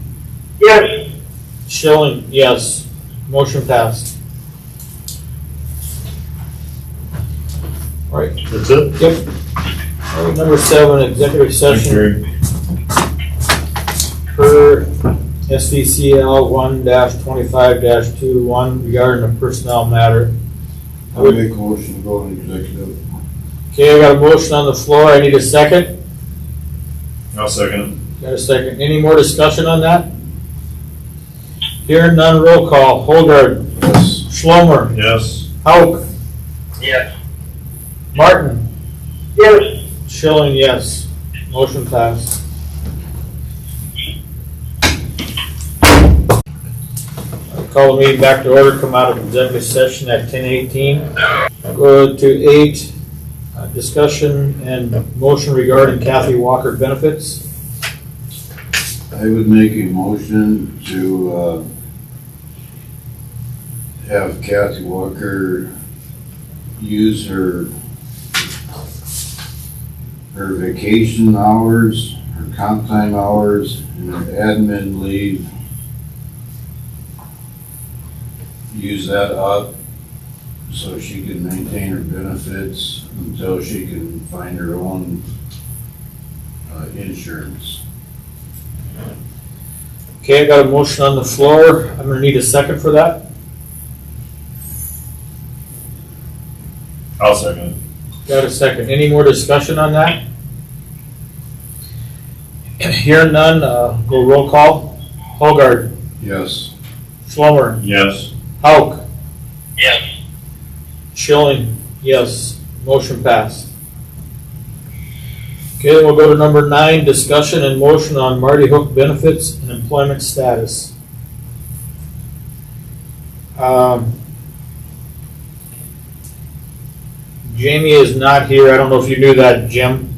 Yes. Schilling, yes. Motion passed. All right. That's it? Yep. All right, number 7, executive session per SVCL 1-25-21 regarding a personnel matter. I'll make a motion to go in executive. Okay, I got a motion on the floor. I need a second. I'll second it. Got a second. Any more discussion on that? Hearing none, roll call. Hogard, Yes. Schlomer, Yes. Hauk, Yes. Martin, Yes. Schilling, yes. Motion passed. I call the meeting back to order, come out of executive session at 10:18. Go to 8, discussion and motion regarding Kathy Walker benefits. I would make a motion to, have Kathy Walker use her vacation hours, her comp time hours, and her admin leave. Use that up so she can maintain her benefits until she can find her own, insurance. Okay, I got a motion on the floor. I'm gonna need a second for that. I'll second it. Got a second. Any more discussion on that? Hearing none, go roll call. Hogard, Yes. Schlomer, Yes. Hauk, Yes. Schilling, yes. Motion passed. Okay, then we'll go to number 9, discussion and motion on Marty Hook benefits and employment status. Jamie is not here. I don't know if you knew that, Jim.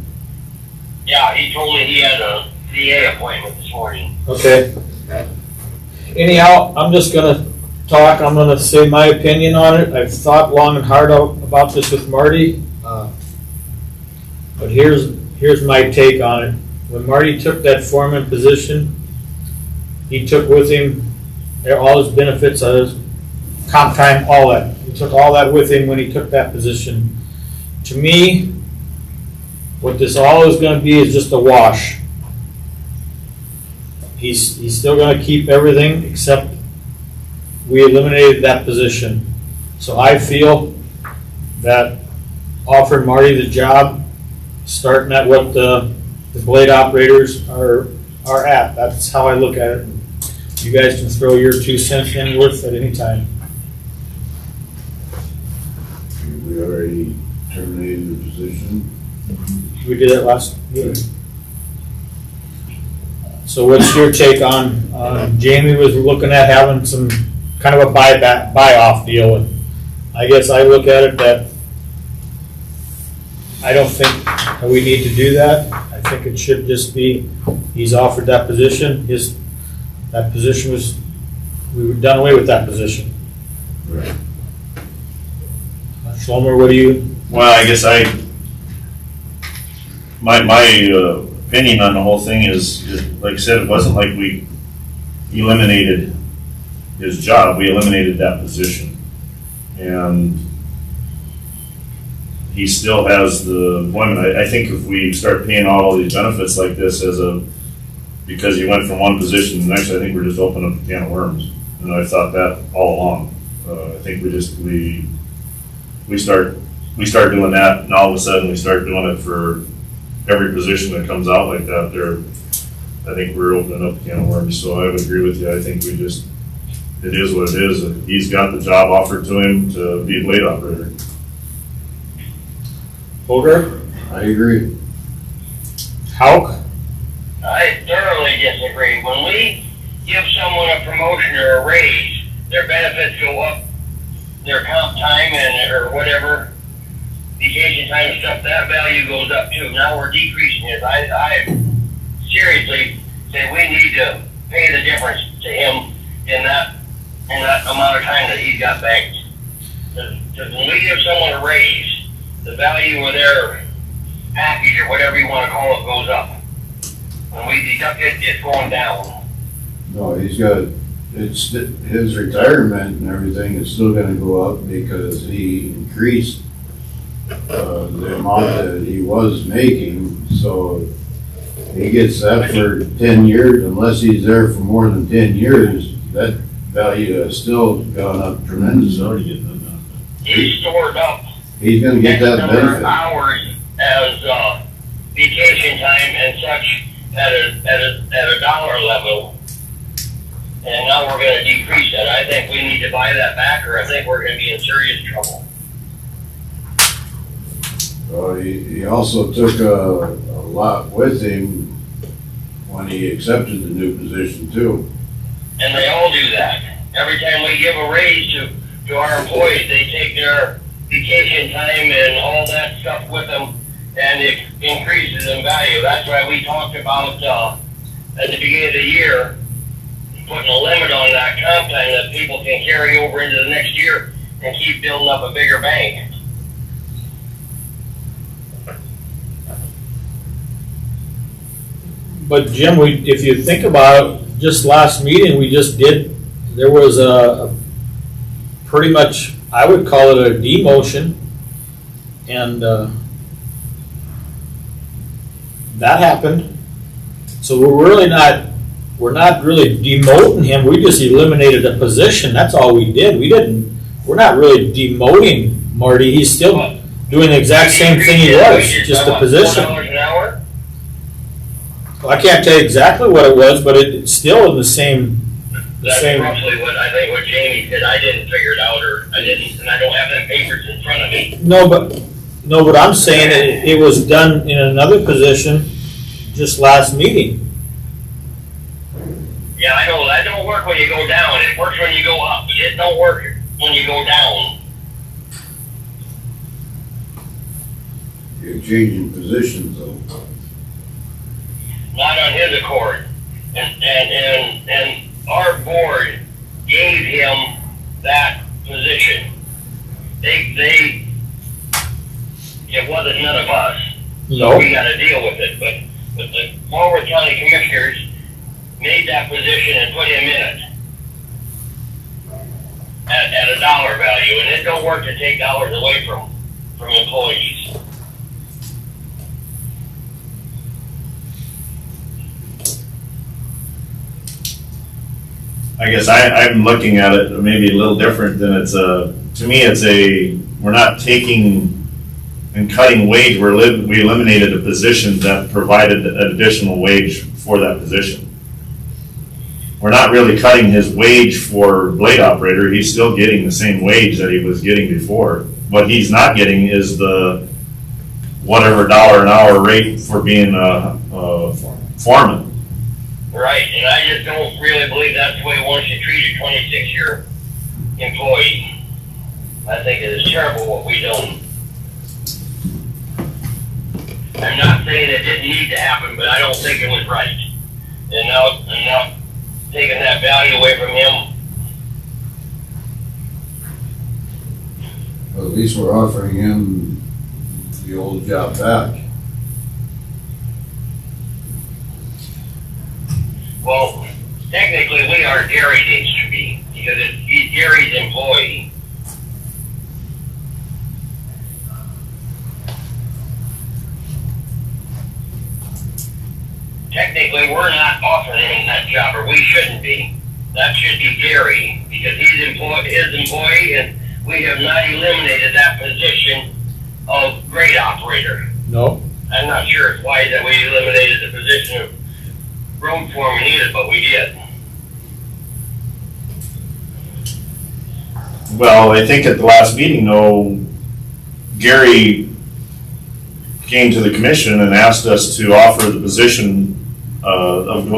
Yeah, he told me he had a VA appointment this morning. Okay. Anyhow, I'm just gonna talk, I'm gonna say my opinion on it. I've thought long and hard about this with Marty. But here's my take on it. When Marty took that foreman position, he took with him all his benefits, his comp time, all that. He took all that with him when he took that position. To me, what this all is gonna be is just a wash. He's still gonna keep everything except we eliminated that position. So I feel that offering Marty the job, starting at what the blade operators are at, that's how I look at it. You guys can throw your 2 cents in worth at any time. We already terminated the position. We did it last meeting. So what's your take on, Jamie was looking at having some kind of a buy-off deal, and I guess I look at it that I don't think we need to do that. I think it should just be, he's offered that position, that position was, we were done away with that position. Right. Schlomer, what do you? Well, I guess my opinion on the whole thing is, like I said, it wasn't like we eliminated his job, we eliminated that position. And he still has the employment. I think if we start paying out all these benefits like this because he went from one position to the next, I think we're just opening up a can of worms. And I thought that all along. I think we start doing that, and all of a sudden we start doing it for every position that comes out like that. I think we're opening up a can of worms. So I would agree with you. I think it is what it is. He's got the job offered to him to be a blade operator. Holger? I agree. Hauk? I thoroughly disagree. When we give someone a promotion or a raise, their benefits go up, their comp time or whatever, vacation time and stuff, that value goes up too. Now we're decreasing it. I seriously say we need to pay the difference to him in that amount of time that he's got banked. Because when we give someone a raise, the value of their package or whatever you want to call it goes up. When we deduct it, it's going down. No, his retirement and everything is still gonna go up because he increased the amount that he was making, so he gets that for 10 years, unless he's there for more than 10 years, that value has still gone up tremendously. He's stored up He's gonna get that number of benefit. hours as vacation time and such at a dollar level. And now we're gonna decrease that. I think we need to buy that back, or I think we're gonna be in serious trouble. Well, he also took a lot with him when he accepted the new position too. And they all do that. Every time we give a raise to our employees, they take their vacation time and all that stuff with them, and it increases in value. That's why we talked about, at the beginning of the year, putting a limit on that comp time that people can carry over into the next year and keep building up a bigger bank. But Jim, if you think about it, just last meeting we just did, there was a pretty much, I would call it a demotion, and that happened. So we're not really demoting him. We just eliminated a position. That's all we did. We're not really demoting Marty. He's still doing the exact same thing he was, just a position. $4 an hour? Well, I can't tell you exactly what it was, but it's still in the That's same. roughly what I think what Jamie said. I didn't figure it out, or I didn't, and I don't have them papers in front of me. No, but I'm saying it was done in another position just last meeting. Yeah, I know, that don't work when you go down. It works when you go up. It don't work when you go down. You're changing positions though. Not on his accord. And our board gave him that position. It wasn't none of us. So No. we gotta deal with it, but the Walworth County Commissioners made that position and put him in it at a dollar value, and it don't work to take dollars away from employees. I guess I'm looking at it maybe a little different than to me, we're not taking and cutting wage, we eliminated a position that provided an additional wage for that position. We're not really cutting his wage for blade operator, he's still getting the same wage that he was getting before. What he's not getting is the whatever dollar an hour rate for being a foreman. Right, and I just don't really believe that's the way it wants to treat a 26-year employee. I think it is terrible what we done. I'm not saying it didn't need to happen, but I don't think it was right. And now taking that value away from him. Well, at least we're offering him the old job back. Well, technically we are Gary needs to be, because he's Gary's employee. Technically, we're not offering him that job, or we shouldn't be. That should be Gary, because he's his employee, and we have not eliminated that position of grade operator. No. I'm not sure it's why that we eliminated the position of road foreman either, but we did. Well, I think at the last meeting, though, Gary came to the commission and asked us to offer the position of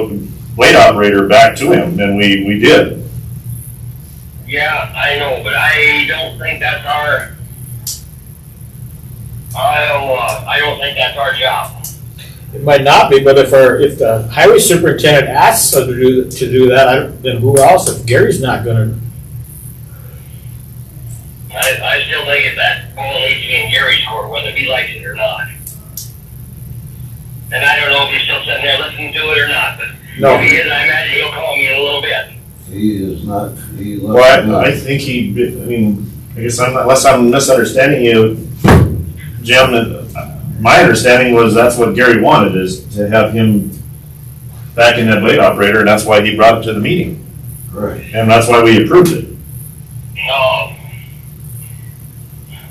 blade operator back to him, and we did. Yeah, I know, but I don't think that's I don't think that's our job. It might not be, but if the highway superintendent asks us to do that, then who else? If Gary's not gonna. I still think that ball needs to be in Gary's court, whether he likes it or not. And I don't know if he's still sitting there listening to it or not, but No. if he is, I imagine he'll call me in a little bit. He is not, he left. Well, I think I guess unless I'm misunderstanding you, Jim, my understanding was that's what Gary wanted, is to have him back in that blade operator, and that's why he brought it to the meeting. Right. And that's why we approved it.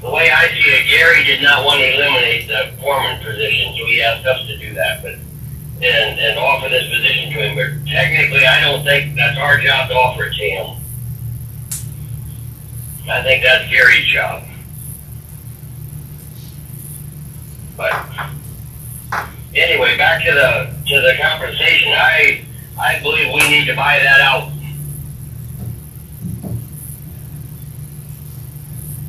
The way I see it, Gary did not want to eliminate the foreman position, so he asked us to do that, and offer this position to him. But technically, I don't think that's our job to offer it to him. I think that's Gary's job. But anyway, back to the compensation. I believe we need to buy that out,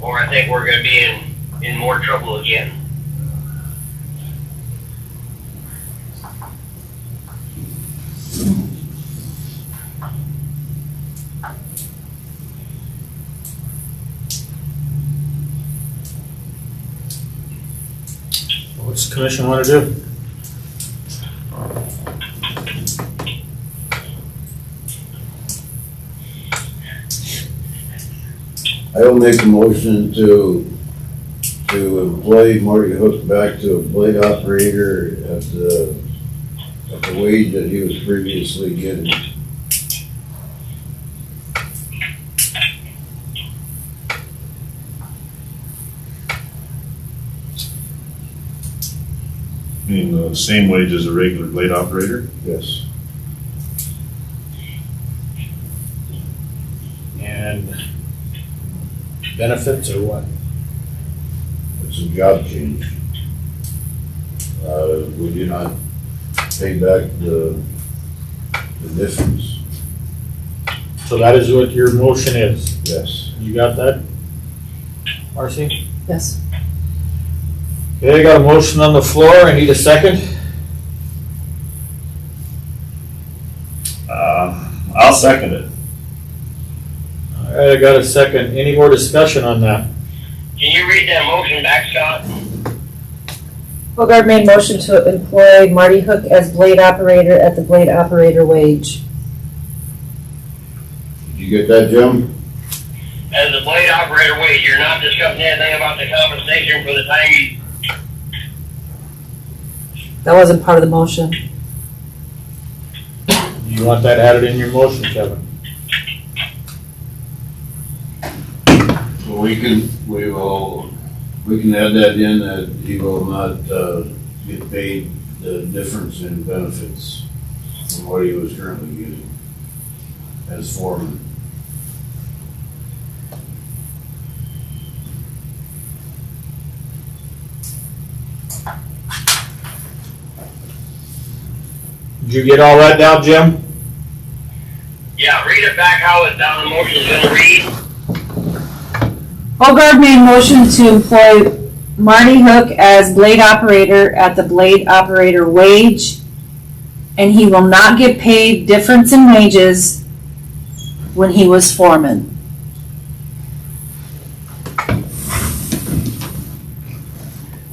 or I think we're going to be in more trouble again. What's the commission want to do? I will make a motion to employ Marty Hook back to a blade operator at the wage that he was previously getting. I mean, the same wage as a regular blade operator. Yes. and benefits or what? It's a job change. We do not pay back the difference, So that is what your motion is. yes. You got that, Marcy? Yes. Okay, I got a motion on the floor. I need a second. I'll second it. All right, I got a second. Any more discussion on that? Can you read that motion back, Scott? Hogard made motion to employ Marty Hook as blade operator at the blade operator wage. Did you get that, Jim? As a blade operator wage, you're not discussing anything about the compensation for the time you, That wasn't part of the motion. You want that added in your motion, Kevin? Well, we can add that in, that he will not, get paid the difference in benefits from what he was currently getting as foreman. Did you get all that down, Jim? yeah, read it back how it down the motion's gonna read. Hogard made motion to employ Marty Hook as blade operator at the blade operator wage, and he will not get paid difference in wages when he was foreman.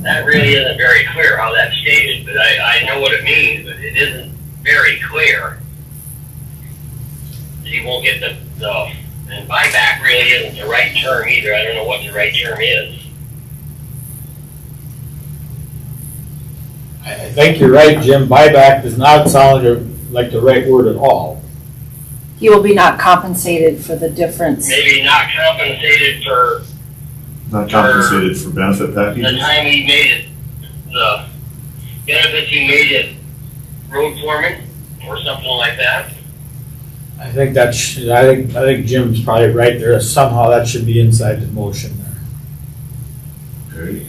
That really isn't very clear how that's stated, but I know what it means, but it isn't very clear. You won't get the, and buyback really isn't the right term either. I don't know what the right term is. I think you're right, Jim. Buyback does not sound like the right word at all. He will be not compensated for the difference. Maybe not compensated for Not compensated for benefit the packages? time he made it, the benefits he made it road foreman or something like that. I think I think Jim's probably right there. Somehow that should be inside the motion there. Okay.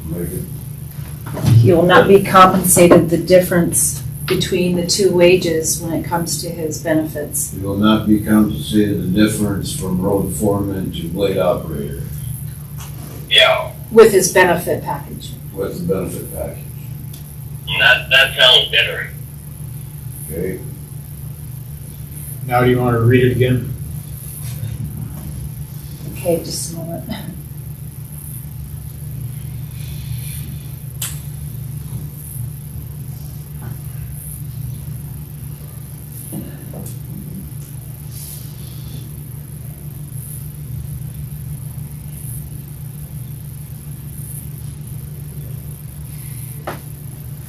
Make it, He will not be compensated the difference between the two wages when it comes to his benefits. he will not be compensated the difference from road foreman to blade operator Yeah, With his benefit package. with the benefit package. that sounds better. Okay, Now do you want to read it again? Okay, just a moment.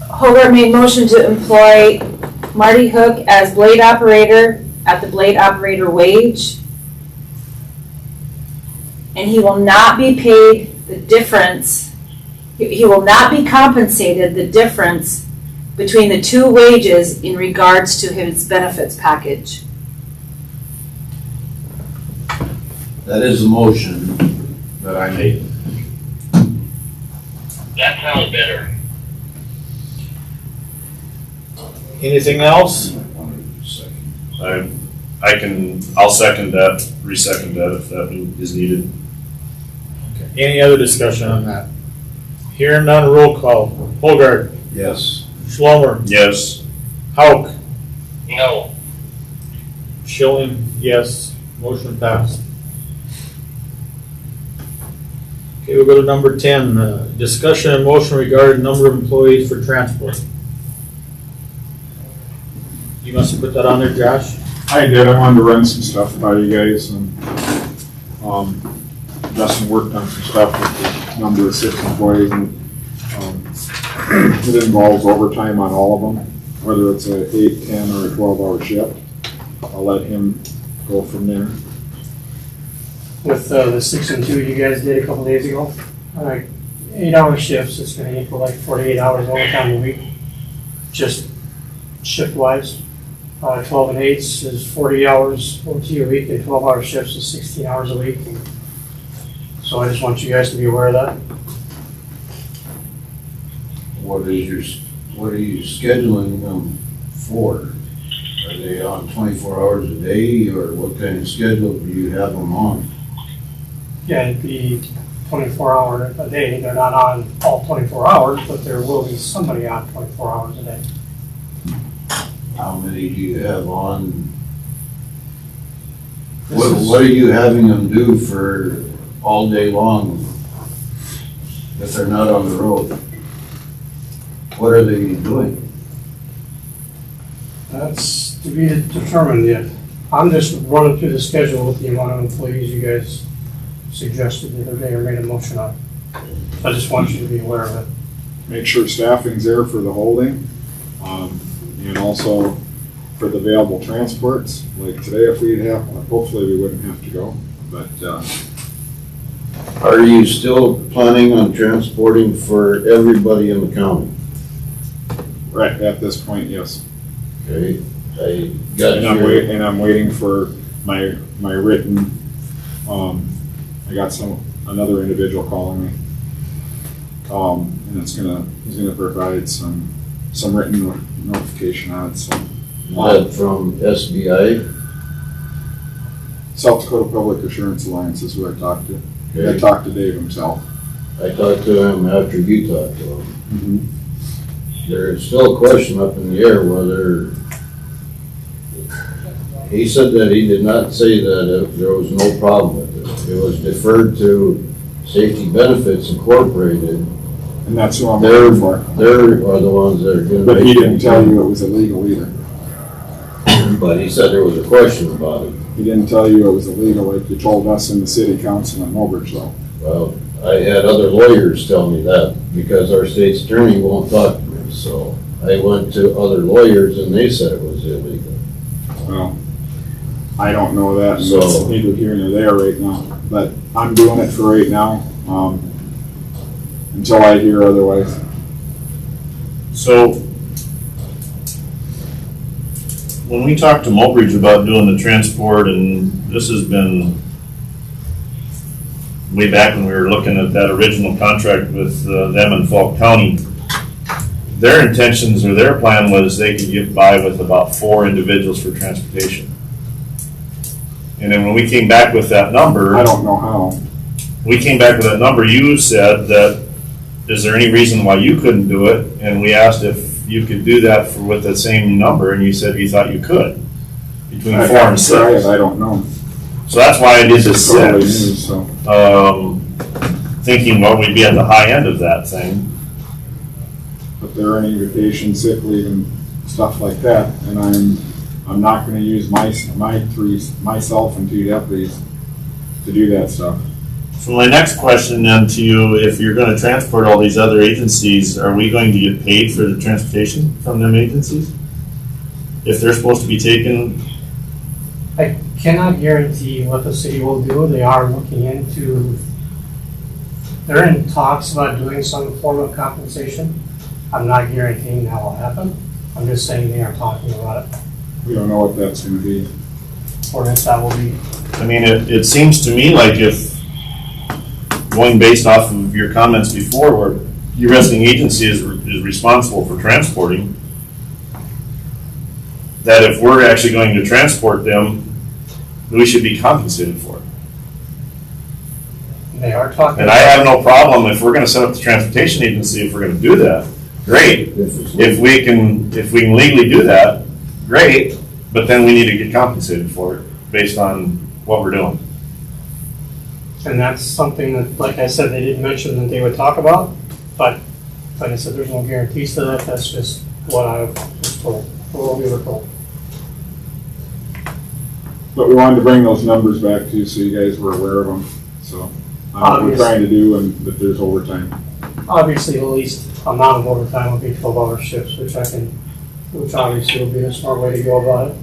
Hogart made motion to employ Marty Hook as blade operator at the blade operator wage. And he will not be paid the difference, he will not be compensated the difference between the two wages in regards to his benefits package. that is the motion that I made. That sounds better. Anything else? I'll second that, re-second that if that is needed. Okay. Any other discussion on that? Hearing none, roll call. Hogard, Yes. Schlomer, Yes. Hauk, No, Schilling, yes. Motion passed. Okay, we'll go to number 10, discussion and motion regarding number of employees for transport. You must have put that on there, Josh? I did. I wanted to run some stuff by you guys, and Justin worked on some stuff with the number of 6 employees, and it involves overtime on all of them, whether it's a 8, 10, or a 12-hour shift. I'll let him go from there. With the 6 and 2 you guys did a couple days ago, like 8-hour shifts, it's gonna equal like 48 hours overtime a week, just shift wise. 12 and 8s is 40 hours OT a week, and 12-hour shifts is 16 hours a week. So I just want you guys to be aware of that. What are you scheduling them for? Are they on 24 hours a day, or what kind of schedule do you have them on? Yeah, it'd be 24-hour a day. They're not on all 24 hours, but there will be somebody on 24 hours a day. How many do you have on? What are you having them do for all day long if they're not on the road? What are they doing? That's to be determined yet. I'm just running through the schedule with the amount of employees you guys suggested the other day or made a motion on. I just want you to be aware of it. Make sure staffing's there for the holding, and also for the available transports. Like today, if we'd have, hopefully we wouldn't have to go, but, Are you still planning on transporting for everybody in the county? right at this point, yes. Okay, I got And I'm waiting for my written, I got another individual calling me. And he's gonna provide some written notification on it, so. that from SBI. South Dakota Public Assurance Alliance is who I talked to. I Okay. talked to Dave himself. I talked to him after you talked to him. There's still a question up in the air whether, he said that he did not say that there was no problem with it. It was deferred to Safety Benefits Incorporated. And that's who I'm They're waiting for. are the ones that are gonna. But he make didn't that tell you claim. it was illegal either. But he said there was a question about it. He didn't tell you it was illegal like you told us in the city council in Mobridge though. Well, I had other lawyers tell me that because our state's attorney won't talk to me. So I went to other lawyers and they said it was illegal. Well, I don't know that, and So- that's neither here nor there right now, but I'm doing it for right now, until I hear otherwise. So, when we talked to Mobridge about doing the transport, and this has been way back when we were looking at that original contract with them in Falk County, their intentions or their plan was they could get by with about 4 individuals for transportation. And then when we came back with that number, I don't know how. we came back with that number, you said that, is there any reason why you couldn't do it? And we asked if you could do that with the same number, and you said you thought you could, between 4 and 6. I don't know. So that's why I did the It's totally new, 6, so. thinking, well, we'd be at the high end of that thing. But there are any vacation, sick leave and stuff like that, and I'm not gonna use myself and 2 deputies to do that stuff. So my next question then to you, if you're gonna transport all these other agencies, are we going to get paid for the transportation from them agencies? If they're supposed to be taken, I cannot guarantee what the city will do. They are looking into, they're in talks about doing some form of compensation. I'm not guaranteeing that will happen. I'm just saying they are talking about it. We don't know what that's gonna be. Or if that will be, I mean, it seems to me like if, going based off of your comments before, where your arresting agency is responsible for transporting, that if we're actually going to transport them, we should be compensated for it. they are talking. And I have no problem if we're gonna set up the transportation agency, if we're gonna do that, great. If we can legally do that, great, but then we need to get compensated for it based on what we're doing. And that's something that, like I said, they didn't mention that they would talk about, but like I said, there's no guarantees to that. That's just what I was told, or what we were told. But we wanted to bring those numbers back to you so you guys were aware of them, so. What we're trying to do, and that there's overtime. Obviously, the least amount of overtime would be 12-hour shifts, which obviously will be a smart way to go about it.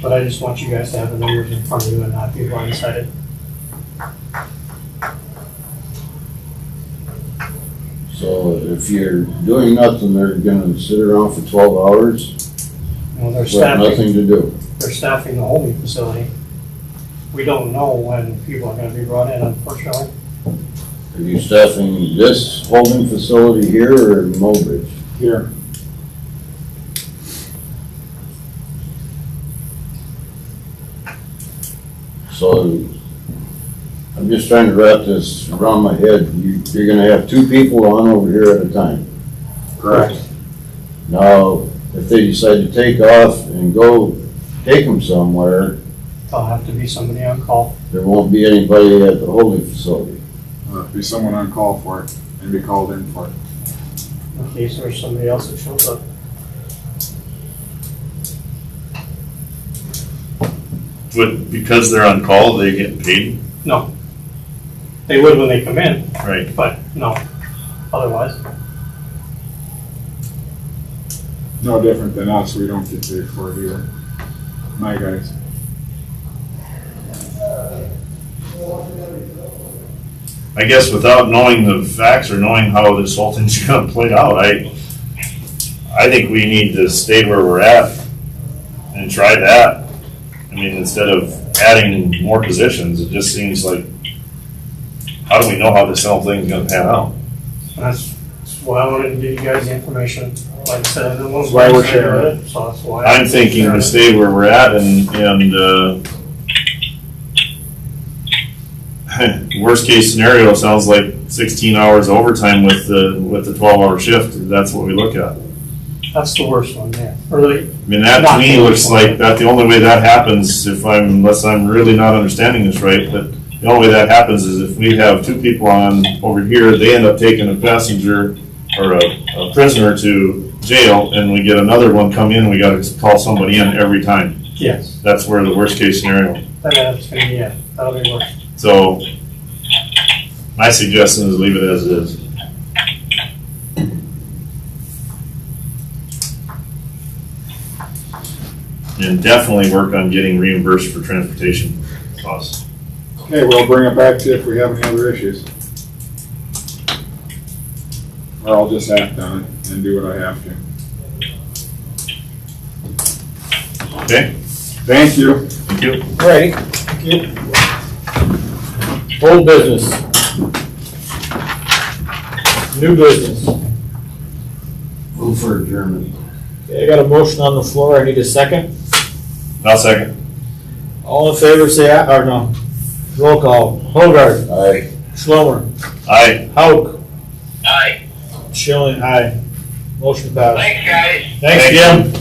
But I just want you guys to have the numbers in front of you and not be blindsided. So if you're doing nothing, they're gonna sit around for 12 hours? You know, they're Got staffing, nothing to do. they're staffing the holding facility. We don't know when people are gonna be brought in, unfortunately. Are you staffing this holding facility here or in Mobridge? Here, So I'm just trying to wrap this around my head. You're gonna have two people on over here at a time. correct. Now, if they decide to take off and go take them somewhere, There'll have to be somebody on call. there won't be anybody at the holding facility. Be someone on call for it and be called in for it. In case there's somebody else that shows up. But because they're on call, they get paid? No. They would when they come in, Right. but no, otherwise. No different than us, we don't get paid for it either. My guys. I guess without knowing the facts or knowing how this whole thing's gonna play out, I think we need to stay where we're at and try that. I mean, instead of adding more positions, it just seems like, how do we know how this whole thing's gonna pan out? That's why I wanted to give you guys the information. Like I said, I don't know Why we're sharing it, so that's why. I'm thinking to stay where we're at and worst case scenario, sounds like 16 hours overtime with the 12-hour shift. That's what we look at. That's the worst one, yeah. Really, I mean, that to me looks like that the only way that happens, unless I'm really not understanding this right, but the only way that happens is if we have two people on over here, they end up taking a passenger or a prisoner to jail, and we get another one come in, we gotta call somebody in every time. yes, That's where the worst case scenario. that's gonna be it. That'll be worse. So my suggestion is leave it as it is. And definitely work on getting reimbursed for transportation costs. Okay, we'll bring it back to you if we have any other issues. Or I'll just act on it and do what I have to. Okay, Thank you. thank you. Right. Thank you. Old business. New business. Move for adjournment. Okay, I got a motion on the floor. I need a second. I'll second. All in favor, say aye, or no. Roll call. Hogard. Aye. Schlomer. Aye. Hauk. Aye. Schilling, aye. Motion passed. Thanks, guys. Thanks, Jim.